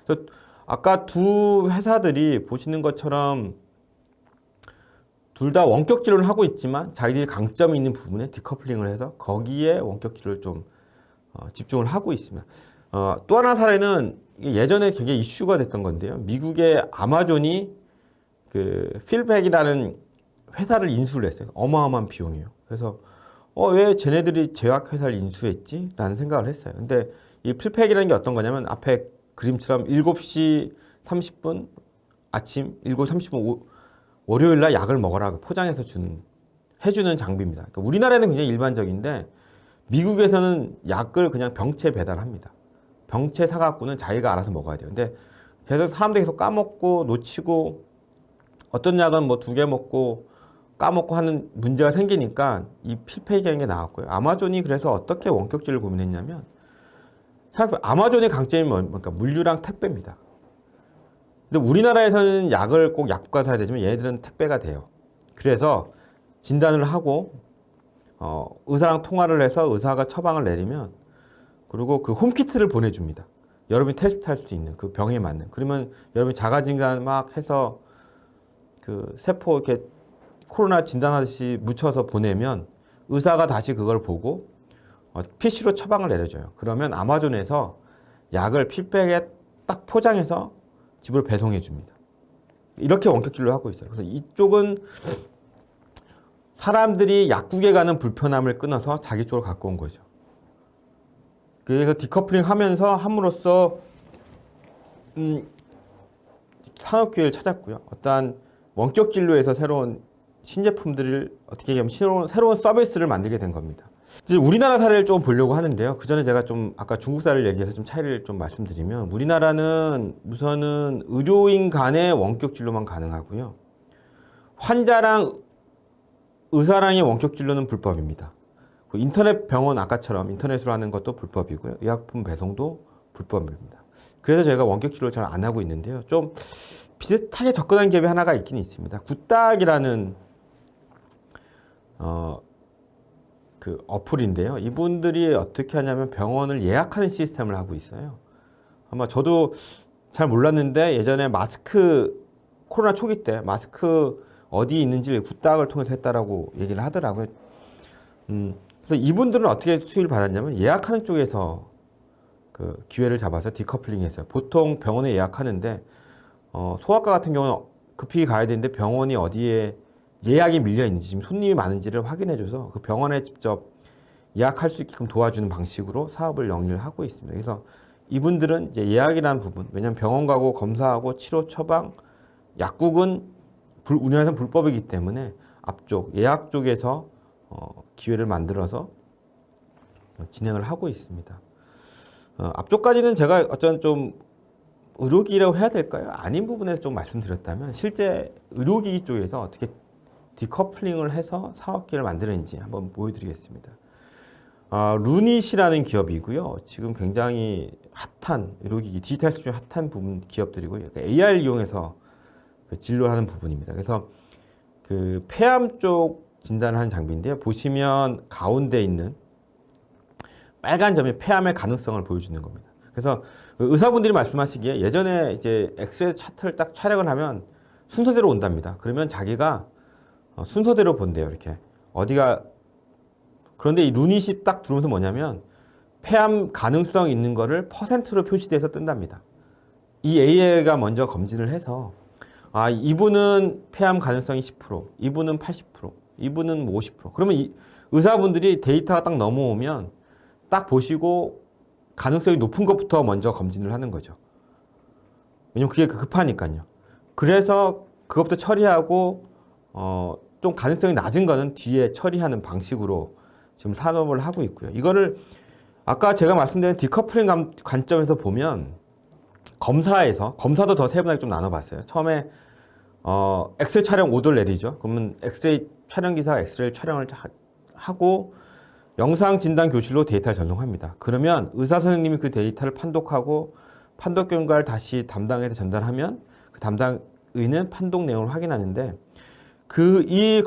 그래서 아까 두 회사들이 보시는 것처럼 둘 다 원격 진료를 하고 있지만 자기들이 강점이 있는 부분에 디커플링을 해서 거기에 원격 진료를 좀 집중을 하고 있습니다. 또 하나 사례는 예전에 굉장히 이슈가 됐던 건데요. 미국의 아마존이 그 필백이라는 회사를 인수를 했어요. 어마어마한 비용이에요. 그래서 왜 쟤네들이 제약회사를 인수했지? 라는 생각을 했어요. 근데 이 필팩이라는 게 어떤 거냐면 앞에 그림처럼 7시 30분 아침 7시 30분 월요일 날 약을 먹어라 포장해서 해주는 장비입니다. 그러니까 우리나라에는 굉장히 일반적인데 미국에서는 약을 그냥 병채 배달합니다. 병채 사갖고는 자기가 알아서 먹어야 돼요. 근데 계속 사람들이 계속 까먹고 놓치고 어떤 약은 뭐 2개 먹고 까먹고 하는 문제가 생기니까 이 필팩이라는 게 나왔고요. 아마존이 그래서 어떻게 원격진료를 고민했냐면 아마존의 강점이 뭡니까? 물류랑 택배입니다. 근데 우리나라에서는 약을 꼭 약국 가서 사야 되지만 얘네들은 택배가 돼요. 그래서 진단을 하고 의사랑 통화를 해서 의사가 처방을 내리면 그리고 그 홈키트를 보내줍니다. 여러분이 테스트할 수 있는 그 병에 맞는. 그러면 여러분이 자가진단 막 해서 그 세포 이렇게 코로나 진단하듯이 묻혀서 보내면 의사가 다시 그걸 보고 PC로 처방을 내려줘요. 그러면 아마존에서 약을 필백에 딱 포장해서 집으로 배송해 줍니다. 이렇게 원격 진료를 하고 있어요. 그래서 이쪽은 사람들이 약국에 가는 불편함을 끊어서 자기 쪽으로 갖고 온 거죠. 그래서 디커플링 하면서 함으로써 산업 기회를 찾았고요. 어떠한 원격 진료에서 새로운 신제품들을 어떻게 얘기하면 새로운 서비스를 만들게 된 겁니다. 이제 우리나라 사례를 좀 보려고 하는데요. 그 전에 제가 좀 아까 중국 사례를 얘기해서 좀 차이를 좀 말씀드리면 우리나라는 우선은 의료인 간의 원격 진료만 가능하고요. 환자랑 의사랑의 원격 진료는 불법입니다. 인터넷 병원 아까처럼 인터넷으로 하는 것도 불법이고요. 의약품 배송도 불법입니다. 그래서 저희가 원격 진료를 잘 안 하고 있는데요. 좀 비슷하게 접근한 기업이 하나가 있긴 있습니다. 굿닥이라는 그 어플인데요. 이분들이 어떻게 하냐면 병원을 예약하는 시스템을 하고 있어요. 아마 저도 잘 몰랐는데 예전에 코로나 초기 때 마스크 어디 있는지 굿닥을 통해서 했다라고 얘기를 하더라고요. 그래서 이분들은 어떻게 수익을 받았냐면 예약하는 쪽에서 그 기회를 잡아서 디커플링 했어요. 보통 병원에 예약하는데 소아과 같은 경우는 급히 가야 되는데 병원이 어디에 예약이 밀려 있는지 지금 손님이 많은지를 확인해줘서 그 병원에 직접 예약할 수 있게끔 도와주는 방식으로 사업을 영위를 하고 있습니다. 그래서 이분들은 이제 예약이라는 부분, 왜냐하면 병원 가고 검사하고 치료 처방, 약국은 우리나라에서는 불법이기 때문에 앞쪽 예약 쪽에서 기회를 만들어서 진행을 하고 있습니다. 앞쪽까지는 제가 어떤 좀 의료기기라고 해야 될까요? 아닌 부분에서 좀 말씀드렸다면 실제 의료기기 쪽에서 어떻게 디커플링을 해서 사업기를 만드는지 한번 보여드리겠습니다. 루닛이라는 기업이고요. 지금 굉장히 핫한 의료기기, 디지털 수준의 핫한 부분 기업들이고 AR 이용해서 그 진료하는 부분입니다. 그래서 그 폐암 쪽 진단을 하는 장비인데요. 보시면 가운데 있는 빨간 점이 폐암의 가능성을 보여주는 겁니다. 그래서 의사분들이 말씀하시기에 예전에 이제 엑스레이 차트를 딱 촬영을 하면 순서대로 온답니다. 그러면 자기가 순서대로 본대요. 이렇게 어디가 그런데 이 루닛이 딱 들어오면서 뭐냐면 폐암 가능성 있는 거를 퍼센트로 표시돼서 뜬답니다. 이 AI가 먼저 검진을 해서 이분은 폐암 가능성이 10%, 이분은 80%, 이분은 뭐 50%. 그러면 이 의사분들이 데이터가 딱 넘어오면 딱 보시고 가능성이 높은 것부터 먼저 검진을 하는 거죠. 왜냐면 그게 급하니까요. 그래서 그것부터 처리하고 좀 가능성이 낮은 거는 뒤에 처리하는 방식으로 지금 산업을 하고 있고요. 이거를 아까 제가 말씀드린 디커플링 관점에서 보면 검사도 더 세분하게 좀 나눠봤어요. 처음에 엑스레이 촬영 오더를 내리죠. 그러면 엑스레이 촬영 기사가 엑스레이 촬영을 하고 영상 진단 교실로 데이터를 전송합니다. 그러면 의사 선생님이 그 데이터를 판독하고 판독 결과를 다시 담당에게 전달하면 그 담당의는 판독 내용을 확인하는데 이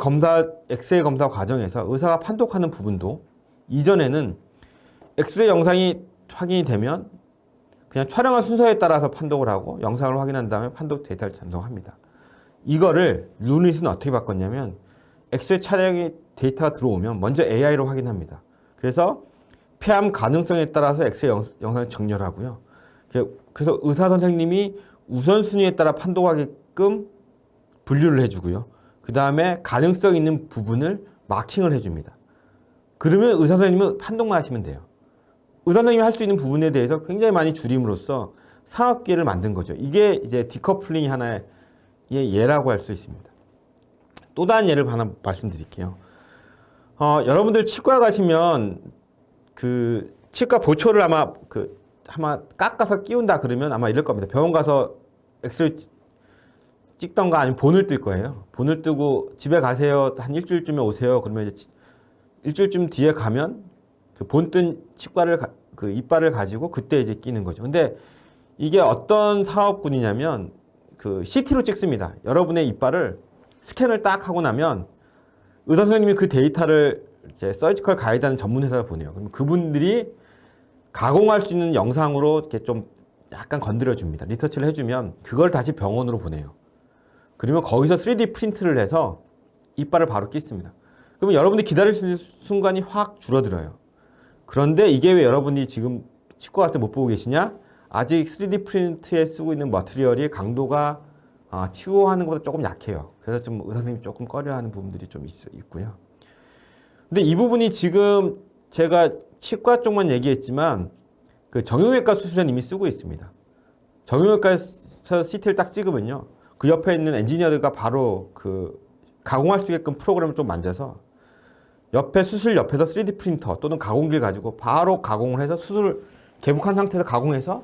엑스레이 검사 과정에서 의사가 판독하는 부분도 이전에는 엑스레이 영상이 확인이 되면 그냥 촬영한 순서에 따라서 판독을 하고 영상을 확인한 다음에 판독 데이터를 전송합니다. 이거를 루닛은 어떻게 바꿨냐면 엑스레이 촬영이 데이터가 들어오면 먼저 AI로 확인합니다. 그래서 폐암 가능성에 따라서 엑스레이 영상을 정렬하고요. 그래서 의사 선생님이 우선순위에 따라 판독하게끔 분류를 해주고요. 그 다음에 가능성 있는 부분을 마킹을 해줍니다. 그러면 의사 선생님은 판독만 하시면 돼요. 의사 선생님이 할 수 있는 부분에 대해서 굉장히 많이 줄임으로써 산업기회를 만든 거죠. 이게 이제 디커플링이 하나의 예라고 할 수 있습니다. 또 다른 예를 하나 말씀드릴게요. 여러분들 치과 가시면 그 치과 보초를 아마 깎아서 끼운다 그러면 아마 이럴 겁니다. 병원 가서 엑스레이 찍던가 아니면 본을 뜰 거예요. 본을 뜨고 집에 가세요. 한 일주일쯤에 오세요. 그러면 이제 일주일쯤 뒤에 가면 그 본 뜬 치과를 그 이빨을 가지고 그때 이제 끼는 거죠. 근데 이게 어떤 사업군이냐면 그 CT로 찍습니다. 여러분의 이빨을 스캔을 딱 하고 나면 의사 선생님이 그 데이터를 이제 서지컬 가이드하는 전문 회사에 보내요. 그럼 그분들이 가공할 수 있는 영상으로 이렇게 좀 약간 건드려 줍니다. 리서치를 해주면 그걸 다시 병원으로 보내요. 그러면 거기서 3D 프린트를 해서 이빨을 바로 끼습니다. 그러면 여러분들이 기다릴 수 있는 순간이 확 줄어들어요. 그런데 이게 왜 여러분이 지금 치과 갈 때 못 보고 계시냐? 아직 3D 프린트에 쓰고 있는 머티리얼이 강도가 치료하는 것보다 조금 약해요. 그래서 좀 의사 선생님이 조금 꺼려하는 부분들이 좀 있고요. 근데 이 부분이 지금 제가 치과 쪽만 얘기했지만 그 정형외과 수술은 이미 쓰고 있습니다. 정형외과에서 CT를 딱 찍으면요. 그 옆에 있는 엔지니어들과 바로 그 가공할 수 있게끔 프로그램을 좀 만져서 옆에 수술 옆에서 3D 프린터 또는 가공기를 가지고 바로 가공을 해서 수술 개복한 상태에서 가공해서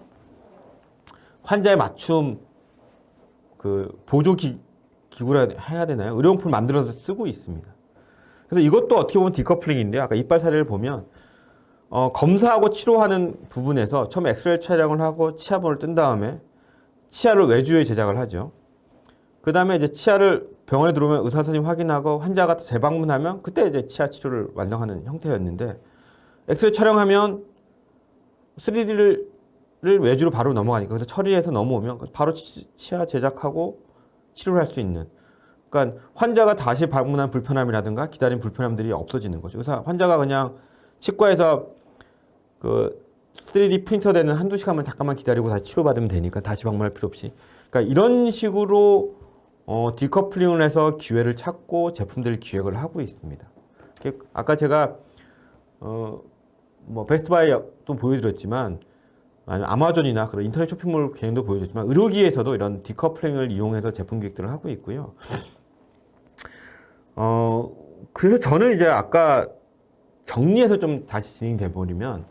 환자에 맞춤 그 보조 기구라 해야 되나요? 의료용품을 만들어서 쓰고 있습니다. 그래서 이것도 어떻게 보면 디커플링인데요. 아까 이빨 사례를 보면 검사하고 치료하는 부분에서 처음에 엑스레이 촬영을 하고 치아본을 뜬 다음에 치아를 외주에 제작을 하죠. 그 다음에 이제 치아를 병원에 들어오면 의사 선생님 확인하고 환자가 재방문하면 그때 이제 치아 치료를 완성하는 형태였는데 엑스레이 촬영하면 3D를 외주로 바로 넘어가니까 그래서 처리해서 넘어오면 바로 치아 제작하고 치료를 할 수 있는 그러니까 환자가 다시 방문한 불편함이라든가 기다린 불편함들이 없어지는 거죠. 그래서 환자가 그냥 치과에서 그 3D 프린터 되는 한두 시간만 잠깐만 기다리고 다시 치료받으면 되니까 다시 방문할 필요 없이. 그러니까 이런 식으로 디커플링을 해서 기회를 찾고 제품들 기획을 하고 있습니다. 아까 제가 뭐 베스트바이도 보여드렸지만 아니면 아마존이나 그런 인터넷 쇼핑몰 개념도 보여줬지만 의료기에서도 이런 디커플링을 이용해서 제품 기획들을 하고 있고요. 그래서 저는 이제 아까 정리해서 좀 다시 진행돼 버리면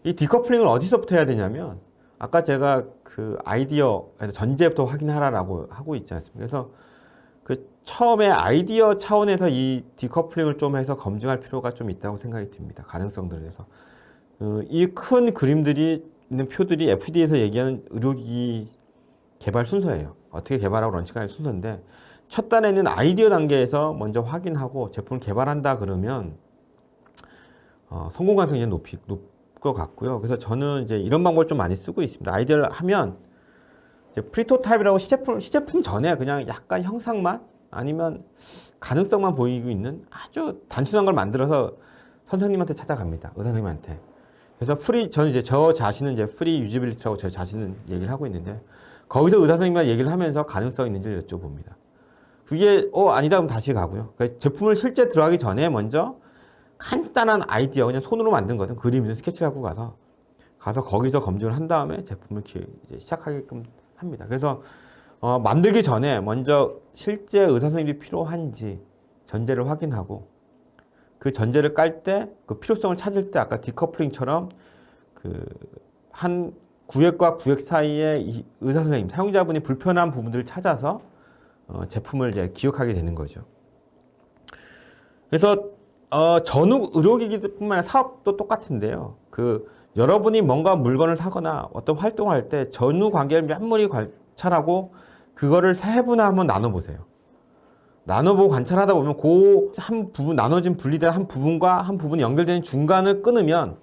이 디커플링을 어디서부터 해야 되냐면 아까 제가 그 아이디어에서 전제부터 확인하라라고 하고 있지 않습니까? 그래서 그 처음에 아이디어 차원에서 이 디커플링을 좀 해서 검증할 필요가 좀 있다고 생각이 듭니다. 가능성들에 대해서. 이 큰 그림들이 있는 표들이 FDA에서 얘기하는 의료기기 개발 순서예요. 어떻게 개발하고 런칭하는 순서인데 첫 단에는 아이디어 단계에서 먼저 확인하고 제품을 개발한다 그러면 성공 가능성이 높을 것 같고요. 그래서 저는 이제 이런 방법을 좀 많이 쓰고 있습니다. 아이디어를 하면 이제 프리토타입이라고 시제품 전에 그냥 약간 형상만 아니면 가능성만 보이고 있는 아주 단순한 걸 만들어서 선생님한테 찾아갑니다. 의사선생님한테. 그래서 저는 이제 저 자신은 이제 프리 유지빌리티라고 저 자신은 얘기를 하고 있는데 거기서 의사선생님과 얘기를 하면서 가능성이 있는지를 여쭤봅니다. 그게 아니다 그럼 다시 가고요. 그러니까 제품을 실제 들어가기 전에 먼저 간단한 아이디어 그냥 손으로 만든 거든 그림이든 스케치를 하고 가서 거기서 검증을 한 다음에 제품을 이제 시작하게끔 합니다. 그래서 만들기 전에 먼저 실제 의사선생님이 필요한지 전제를 확인하고 그 전제를 깔 때 그 필요성을 찾을 때 아까 디커플링처럼 그 한 구획과 구획 사이에 이 의사선생님 사용자분이 불편한 부분들을 찾아서 제품을 이제 기억하게 되는 거죠. 그래서 전후 의료기기뿐만 아니라 사업도 똑같은데요. 그 여러분이 뭔가 물건을 사거나 어떤 활동을 할 때 전후 관계를 면밀히 관찰하고 그거를 세분화 한번 나눠보세요. 나눠보고 관찰하다 보면 그 한 부분 나눠진 분리된 한 부분과 한 부분이 연결되는 중간을 끊으면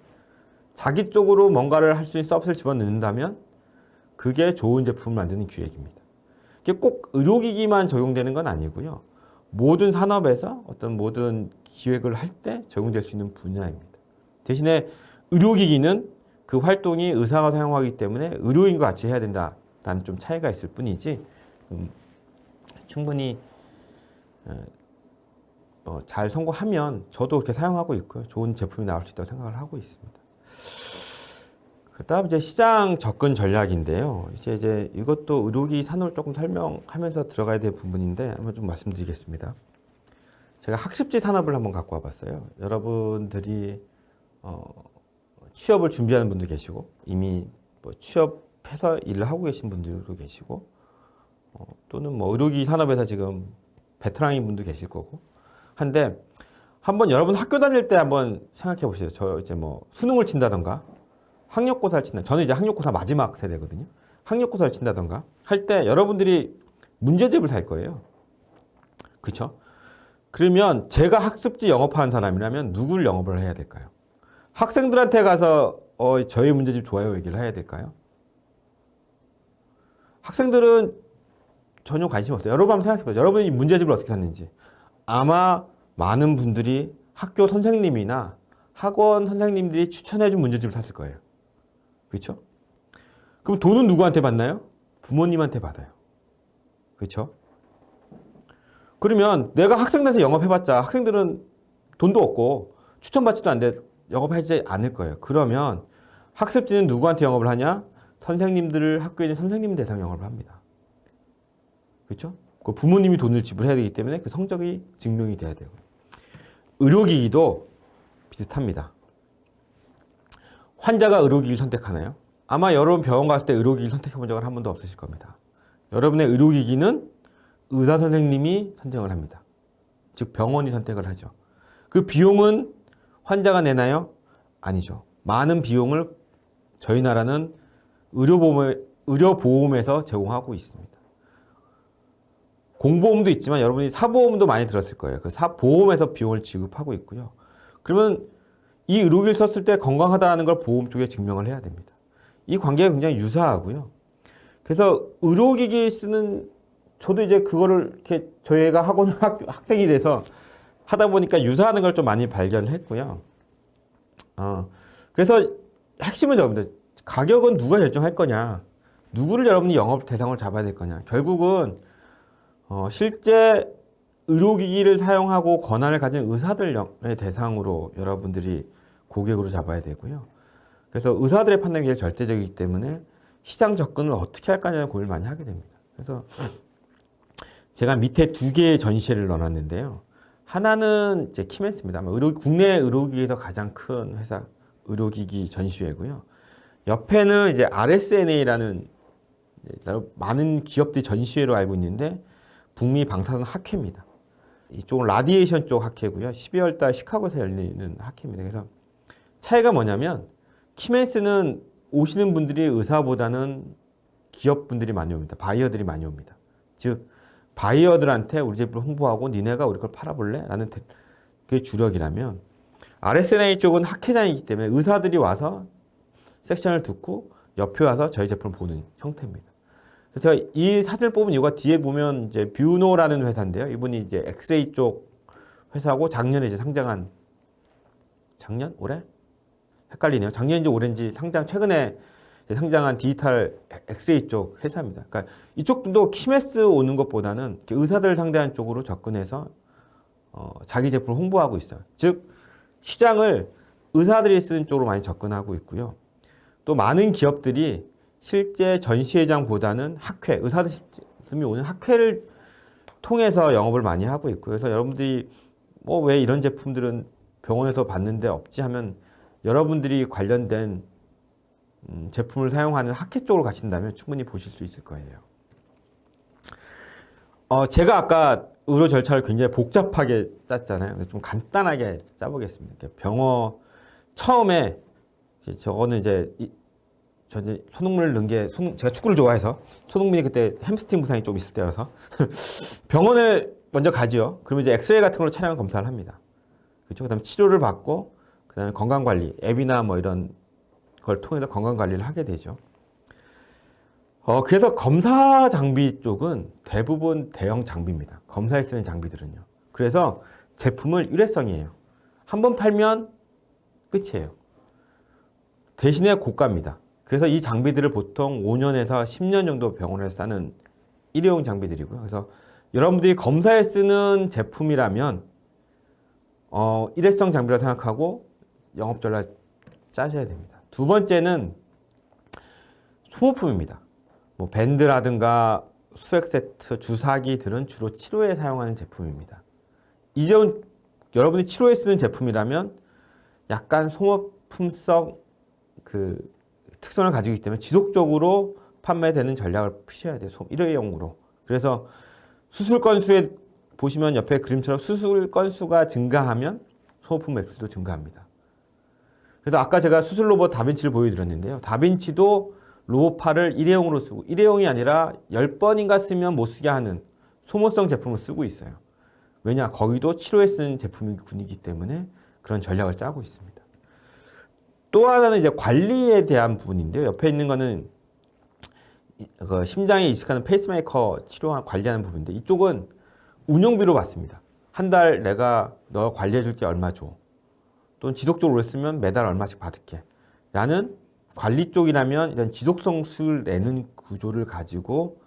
자기 쪽으로 뭔가를 할 수 있는 서비스를 집어넣는다면 그게 좋은 제품을 만드는 기획입니다. 이게 꼭 의료기기만 적용되는 건 아니고요. 모든 산업에서 어떤 모든 기획을 할 때 적용될 수 있는 분야입니다. 대신에 의료기기는 그 활동이 의사가 사용하기 때문에 의료인과 같이 해야 된다라는 좀 차이가 있을 뿐이지 충분히 잘 성공하면 저도 그렇게 사용하고 있고요. 좋은 제품이 나올 수 있다고 생각을 하고 있습니다. 그다음 이제 시장 접근 전략인데요. 이제 이것도 의료기기 산업을 조금 설명하면서 들어가야 될 부분인데 한번 좀 말씀드리겠습니다. 제가 학습지 산업을 한번 갖고 와봤어요. 여러분들이 취업을 준비하는 분도 계시고 이미 뭐 취업해서 일을 하고 계신 분들도 계시고 또는 뭐 의료기기 산업에서 지금 베테랑인 분도 계실 거고 한데 한번 여러분 학교 다닐 때 한번 생각해 보세요. 저 이제 뭐 수능을 친다던가 학력고사를 친다. 저는 이제 학력고사 마지막 세대거든요. 학력고사를 친다던가 할 때 여러분들이 문제집을 살 거예요. 그렇죠? 그러면 제가 학습지 영업하는 사람이라면 누굴 영업을 해야 될까요? 학생들한테 가서 저희 문제집 좋아요 얘기를 해야 될까요? 학생들은 전혀 관심 없어요. 여러분 한번 생각해보세요. 여러분이 문제집을 어떻게 샀는지. 아마 많은 분들이 학교 선생님이나 학원 선생님들이 추천해준 문제집을 샀을 거예요. 그렇죠? 그럼 돈은 누구한테 받나요? 부모님한테 받아요. 그렇죠? 그러면 내가 학생들한테 영업해봤자 학생들은 돈도 없고 추천받지도 않는데 영업하지 않을 거예요. 그러면 학습지는 누구한테 영업을 하냐? 선생님들을 학교에 있는 선생님 대상 영업을 합니다. 그렇죠? 그 부모님이 돈을 지불해야 되기 때문에 그 성적이 증명이 돼야 되고 의료기기도 비슷합니다. 환자가 의료기기를 선택하나요? 아마 여러분 병원 갔을 때 의료기기를 선택해 본 적은 한 번도 없으실 겁니다. 여러분의 의료기기는 의사 선생님이 선정을 합니다. 즉 병원이 선택을 하죠. 그 비용은 환자가 내나요? 아니죠. 많은 비용을 저희 나라는 의료보험에서 제공하고 있습니다. 공보험도 있지만 여러분이 사보험도 많이 들었을 거예요. 그 보험에서 비용을 지급하고 있고요. 그러면 이 의료기기를 썼을 때 건강하다는 걸 보험 쪽에 증명을 해야 됩니다. 이 관계가 굉장히 유사하고요. 그래서 의료기기 쓰는 저도 이제 그거를 이렇게 저희가 학생이 돼서 하다 보니까 유사하는 걸 좀 많이 발견을 했고요. 그래서 핵심은 저겁니다. 가격은 누가 결정할 거냐? 누구를 여러분이 영업 대상으로 잡아야 될 거냐? 결국은 실제 의료기기를 사용하고 권한을 가진 의사들의 대상으로 여러분들이 고객으로 잡아야 되고요. 그래서 의사들의 판단이 굉장히 절대적이기 때문에 시장 접근을 어떻게 할까냐는 고민을 많이 하게 됩니다. 그래서 제가 밑에 두 개의 전시회를 넣어놨는데요. 하나는 이제 키멘스입니다. 국내 의료기기에서 가장 큰 회사 의료기기 전시회고요. 옆에는 이제 RSNA라는 많은 기업들이 전시회로 알고 있는데 북미 방사선 학회입니다. 이쪽은 라디에이션 쪽 학회고요. 12월 달 시카고에서 열리는 학회입니다. 그래서 차이가 뭐냐면 키멘스는 오시는 분들이 의사보다는 기업분들이 많이 옵니다. 바이어들이 많이 옵니다. 즉 바이어들한테 우리 제품을 홍보하고 니네가 우리 걸 팔아볼래? 라는 그게 주력이라면 RSNA 쪽은 학회장이기 때문에 의사들이 와서 섹션을 듣고 옆에 와서 저희 제품을 보는 형태입니다. 그래서 제가 이 사진을 뽑은 이유가 뒤에 보면 이제 뷰노라는 회사인데요. 이분이 이제 엑스레이 쪽 회사고 작년에 이제 상장한 작년? 올해? 헷갈리네요. 작년인지 올해인지 최근에 상장한 디지털 엑스레이 쪽 회사입니다. 그러니까 이쪽도 키메스 오는 것보다는 의사들을 상대한 쪽으로 접근해서 자기 제품을 홍보하고 있어요. 즉 시장을 의사들이 쓰는 쪽으로 많이 접근하고 있고요. 또 많은 기업들이 실제 전시회장보다는 학회, 의사들이 오는 학회를 통해서 영업을 많이 하고 있고요. 그래서 여러분들이 왜 이런 제품들은 병원에서 봤는데 없지 하면 여러분들이 관련된 제품을 사용하는 학회 쪽으로 가신다면 충분히 보실 수 있을 거예요. 제가 아까 의료 절차를 굉장히 복잡하게 짰잖아요. 좀 간단하게 짜보겠습니다. 병원 처음에 저거는 저는 손흥민을 넣은 게 제가 축구를 좋아해서 손흥민이 그때 햄스트링 부상이 좀 있을 때라서 병원을 먼저 가지요. 그러면 이제 엑스레이 같은 걸로 차량 검사를 합니다. 그렇죠? 그다음에 치료를 받고 그다음에 건강 관리 앱이나 뭐 이런 걸 통해서 건강 관리를 하게 되죠. 그래서 검사 장비 쪽은 대부분 대형 장비입니다. 검사에 쓰는 장비들은요. 그래서 제품은 일회성이에요. 한번 팔면 끝이에요. 대신에 고가입니다. 그래서 이 장비들을 보통 5년에서 10년 정도 병원에서 싸는 일회용 장비들이고요. 그래서 여러분들이 검사에 쓰는 제품이라면 일회성 장비라 생각하고 영업 전략 짜셔야 됩니다. 두 번째는 소모품입니다. 뭐 밴드라든가 수액 세트, 주사기들은 주로 치료에 사용하는 제품입니다. 이제 여러분이 치료에 쓰는 제품이라면 약간 소모품성 특성을 가지고 있기 때문에 지속적으로 판매되는 전략을 피셔야 돼요. 일회용으로. 그래서 수술 건수에 보시면 옆에 그림처럼 수술 건수가 증가하면 소모품 매출도 증가합니다. 그래서 아까 제가 수술 로봇 다빈치를 보여드렸는데요. 다빈치도 로봇팔을 일회용으로 쓰고 일회용이 아니라 10번인가 쓰면 못 쓰게 하는 소모성 제품을 쓰고 있어요. 왜냐? 거기도 치료에 쓰는 제품이기 때문에 그런 전략을 짜고 있습니다. 또 하나는 이제 관리에 대한 부분인데요. 옆에 있는 거는 심장에 이식하는 페이스메이커 관리하는 부분인데 이쪽은 운영비로 받습니다. 한 달 내가 너 관리해 줄게 얼마 줘. 또는 지속적으로 쓰면 매달 얼마씩 받을게. 라는 관리 쪽이라면 일단 지속성 수익을 내는 구조를 가지고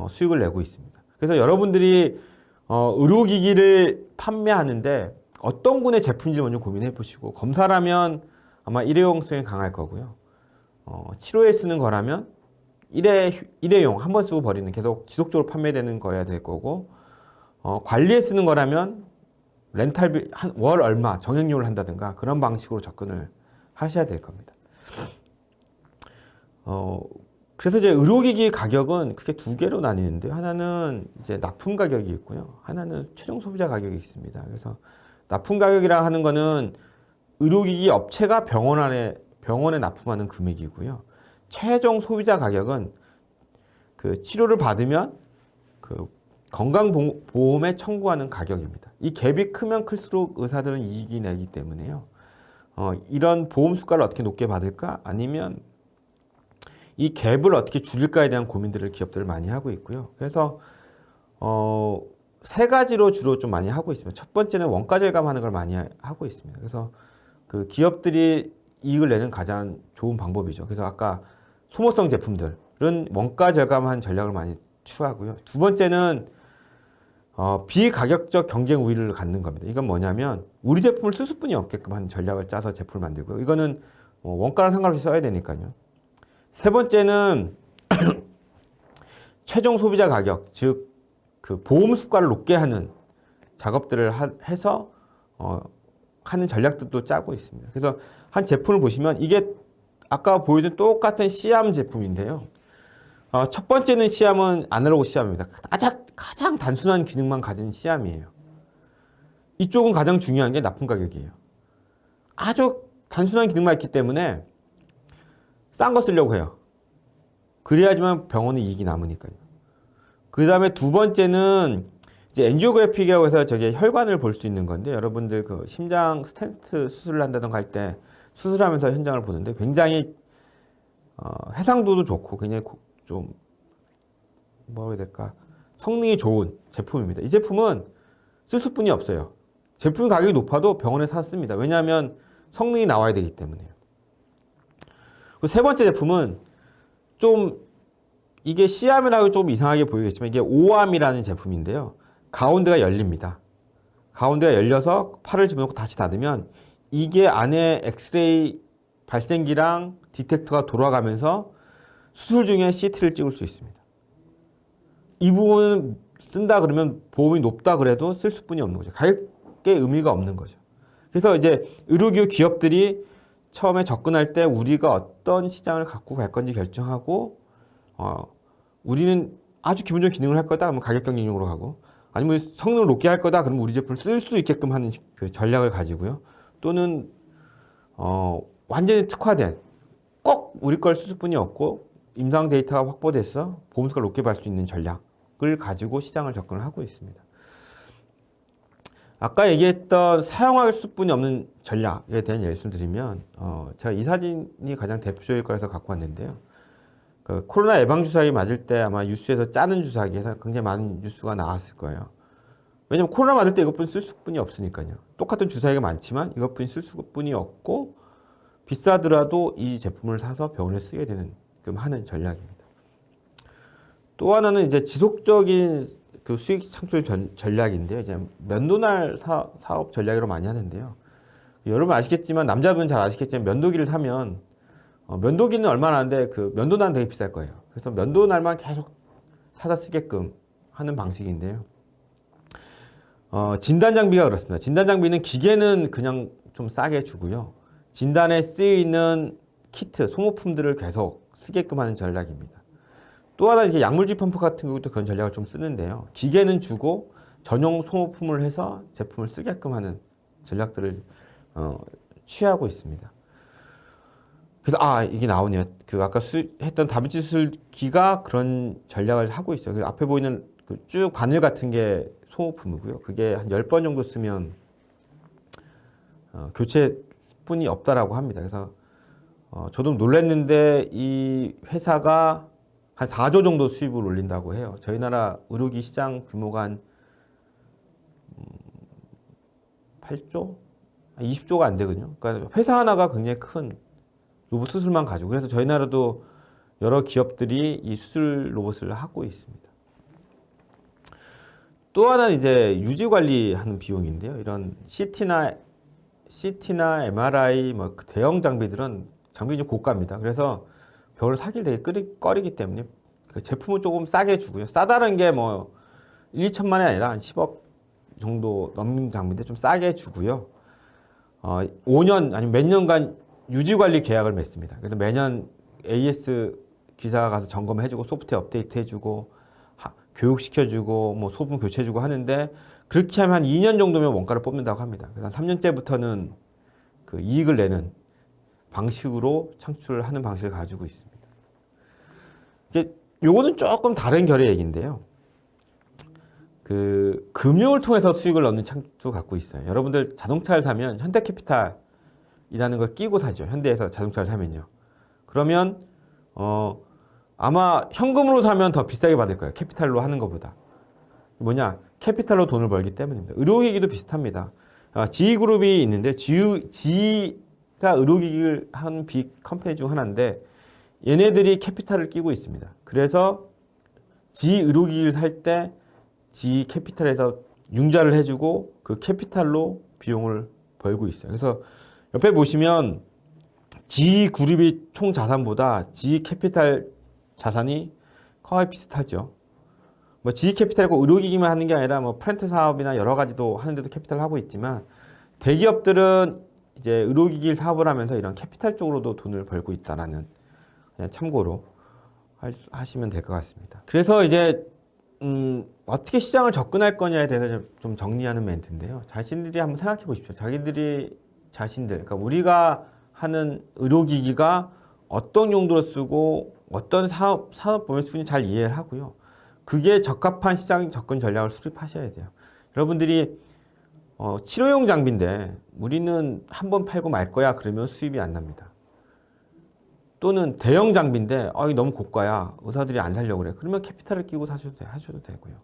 수익을 내고 있습니다. 그래서 여러분들이 의료기기를 판매하는데 어떤 군의 제품인지 먼저 고민해 보시고 검사라면 아마 일회용성이 강할 거고요. 치료에 쓰는 거라면 일회용 한 번 쓰고 버리는 계속 지속적으로 판매되는 거여야 될 거고 관리에 쓰는 거라면 렌탈비 월 얼마 정액료를 한다든가 그런 방식으로 접근을 하셔야 될 겁니다. 그래서 이제 의료기기 가격은 크게 두 개로 나뉘는데요. 하나는 이제 납품 가격이 있고요. 하나는 최종 소비자 가격이 있습니다. 그래서 납품 가격이라 하는 거는 의료기기 업체가 병원에 납품하는 금액이고요. 최종 소비자 가격은 그 치료를 받으면 그 건강보험에 청구하는 가격입니다. 이 갭이 크면 클수록 의사들은 이익이 내기 때문에요. 이런 보험 수가를 어떻게 높게 받을까? 아니면 이 갭을 어떻게 줄일까에 대한 고민들을 기업들을 많이 하고 있고요. 그래서 세 가지로 주로 좀 많이 하고 있습니다. 첫 번째는 원가 절감하는 걸 많이 하고 있습니다. 그래서 그 기업들이 이익을 내는 가장 좋은 방법이죠. 그래서 아까 소모성 제품들은 원가 절감한 전략을 많이 취하고요. 두 번째는 비가격적 경쟁 우위를 갖는 겁니다. 이건 뭐냐면 우리 제품을 쓸 수뿐이 없게끔 하는 전략을 짜서 제품을 만들고요. 이거는 원가랑 상관없이 써야 되니까요. 세 번째는 최종 소비자 가격, 즉 그 보험 수가를 높게 하는 작업들을 해서 하는 전략들도 짜고 있습니다. 그래서 한 제품을 보시면 이게 아까 보여준 똑같은 시암 제품인데요. 첫 번째는 시암은 아날로그 시암입니다. 가장 단순한 기능만 가진 시암이에요. 이쪽은 가장 중요한 게 납품 가격이에요. 아주 단순한 기능만 있기 때문에 싼 거 쓰려고 해요. 그래야지만 병원의 이익이 남으니까요. 그 다음에 두 번째는 이제 엔지오그래픽이라고 해서 저게 혈관을 볼 수 있는 건데 여러분들 그 심장 스텐트 수술을 한다던가 할 때 수술하면서 현장을 보는데 굉장히 해상도도 좋고 굉장히 좀 뭐라 해야 될까 성능이 좋은 제품입니다. 이 제품은 쓸 수뿐이 없어요. 제품 가격이 높아도 병원에 샀습니다. 왜냐하면 성능이 나와야 되기 때문에요. 세 번째 제품은 좀 이게 C암이라고 좀 이상하게 보이겠지만 이게 O암이라는 제품인데요. 가운데가 열립니다. 가운데가 열려서 팔을 집어넣고 다시 닫으면 이게 안에 엑스레이 발생기랑 디텍터가 돌아가면서 수술 중에 CT를 찍을 수 있습니다. 이 부분은 쓴다 그러면 보험이 높다 그래도 쓸 수뿐이 없는 거죠. 가격의 의미가 없는 거죠. 그래서 이제 의료기업 기업들이 처음에 접근할 때 우리가 어떤 시장을 갖고 갈 건지 결정하고 우리는 아주 기본적인 기능을 할 거다 그러면 가격 경쟁력으로 가고 아니면 성능을 높게 할 거다 그러면 우리 제품을 쓸 수 있게끔 하는 그 전략을 가지고요. 또는 완전히 특화된 꼭 우리 걸 쓸 수뿐이 없고 임상 데이터가 확보돼서 보험수가 높게 받을 수 있는 전략을 가지고 시장을 접근을 하고 있습니다. 아까 얘기했던 사용할 수뿐이 없는 전략에 대한 예를 드리면 제가 이 사진이 가장 대표적일 거라서 갖고 왔는데요. 그 코로나 예방주사기 맞을 때 아마 뉴스에서 짜는 주사기 해서 굉장히 많은 뉴스가 나왔을 거예요. 왜냐면 코로나 맞을 때 이것뿐이 쓸 수뿐이 없으니까요. 똑같은 주사기가 많지만 이것뿐이 쓸 수뿐이 없고 비싸더라도 이 제품을 사서 병원에 쓰게 되는 하는 전략입니다. 또 하나는 이제 지속적인 그 수익 창출 전략인데요. 이제 면도날 사업 전략으로 많이 하는데요. 여러분 아시겠지만 남자분은 잘 아시겠지만 면도기를 사면 면도기는 얼마나 하는데 그 면도날은 되게 비쌀 거예요. 그래서 면도날만 계속 사다 쓰게끔 하는 방식인데요. 진단 장비가 그렇습니다. 진단 장비는 기계는 그냥 좀 싸게 주고요. 진단에 쓰이는 키트, 소모품들을 계속 쓰게끔 하는 전략입니다. 또 하나 이렇게 약물질 펌프 같은 경우도 그런 전략을 좀 쓰는데요. 기계는 주고 전용 소모품을 해서 제품을 쓰게끔 하는 전략들을 취하고 있습니다. 그래서 이게 나오네요. 그 아까 했던 다빈치 수술기가 그런 전략을 하고 있어요. 그 앞에 보이는 그 쭉 바늘 같은 게 소모품이고요. 그게 한 10번 정도 쓰면 교체뿐이 없다라고 합니다. 그래서 저도 놀랐는데 이 회사가 한 4조 정도 수입을 올린다고 해요. 저희 나라 의료기 시장 규모가 한 8조? 20조가 안 되거든요. 그러니까 회사 하나가 굉장히 큰 로봇 수술만 가지고 그래서 저희 나라도 여러 기업들이 이 수술 로봇을 하고 있습니다. 또 하나는 이제 유지 관리하는 비용인데요. 이런 CT나 MRI 뭐 대형 장비들은 장비는 고가입니다. 그래서 병원을 사기 되게 꺼리기 때문에 그 제품은 조금 싸게 주고요. 싸다는 게 뭐 1, 2천만이 아니라 한 10억 정도 넘는 장비인데 좀 싸게 주고요. 5년 아니면 몇 년간 유지관리 계약을 맺습니다. 그래서 매년 AS 기사가 가서 점검해주고 소프트웨어 업데이트해주고 교육시켜주고 뭐 소품 교체해주고 하는데 그렇게 하면 한 2년 정도면 원가를 뽑는다고 합니다. 그래서 한 3년째부터는 그 이익을 내는 방식으로 창출을 하는 방식을 가지고 있습니다. 요거는 조금 다른 결의 얘기인데요. 그 금융을 통해서 수익을 얻는 창도 갖고 있어요. 여러분들 자동차를 사면 현대캐피탈이라는 걸 끼고 사죠. 현대에서 자동차를 사면요. 그러면 아마 현금으로 사면 더 비싸게 받을 거예요. 캐피탈로 하는 것보다. 뭐냐? 캐피탈로 돈을 벌기 때문입니다. 의료기기도 비슷합니다. GE그룹이 있는데 의료기기를 한 빅 컴퍼니 중 하나인데 얘네들이 캐피탈을 끼고 있습니다. 그래서 지 의료기기를 살 때 지 캐피탈에서 융자를 해주고 그 캐피탈로 비용을 벌고 있어요. 그래서 옆에 보시면 지 그룹이 총 자산보다 지 캐피탈 자산이 거의 비슷하죠. 뭐 지 캐피탈이고 의료기기만 하는 게 아니라 뭐 프렌트 사업이나 여러 가지도 하는데도 캐피탈을 하고 있지만 대기업들은 이제 의료기기 사업을 하면서 이런 캐피탈 쪽으로도 돈을 벌고 있다라는 그냥 참고로 하시면 될 것 같습니다. 그래서 이제 어떻게 시장을 접근할 거냐에 대해서 좀 정리하는 멘트인데요. 자신들이 한번 생각해 보십시오. 자신들, 그러니까 우리가 하는 의료기기가 어떤 용도로 쓰고 어떤 산업 범위 수준이 잘 이해를 하고요. 그게 적합한 시장 접근 전략을 수립하셔야 돼요. 여러분들이 치료용 장비인데 우리는 한 번 팔고 말 거야 그러면 수입이 안 납니다. 또는 대형 장비인데 이거 너무 고가야 의사들이 안 살려고 그래. 그러면 캐피탈을 끼고 하셔도 되고요.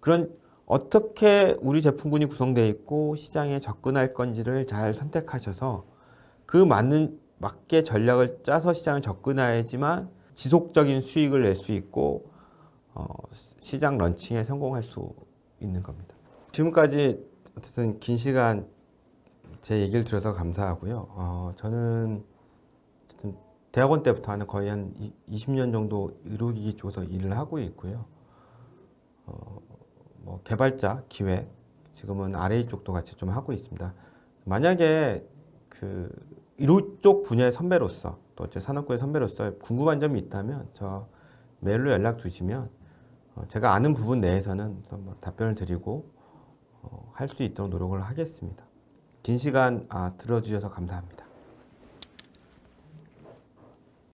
그런 어떻게 우리 제품군이 구성되어 있고 시장에 접근할 건지를 잘 선택하셔서 그 맞게 전략을 짜서 시장에 접근해야지만 지속적인 수익을 낼 수 있고 시장 런칭에 성공할 수 있는 겁니다. 지금까지 어쨌든 긴 시간 제 얘기를 들어서 감사하고요. 저는 어쨌든 대학원 때부터 거의 한 20년 정도 의료기기 쪽에서 일을 하고 있고요. 뭐 개발자, 기획, 지금은 RA 쪽도 같이 좀 하고 있습니다. 만약에 그 의료 쪽 분야의 선배로서 또 제 산업군의 선배로서 궁금한 점이 있다면 저 메일로 연락 주시면 제가 아는 부분 내에서는 뭐 답변을 드리고 할 수 있도록 노력을 하겠습니다. 긴 시간 들어주셔서 감사합니다.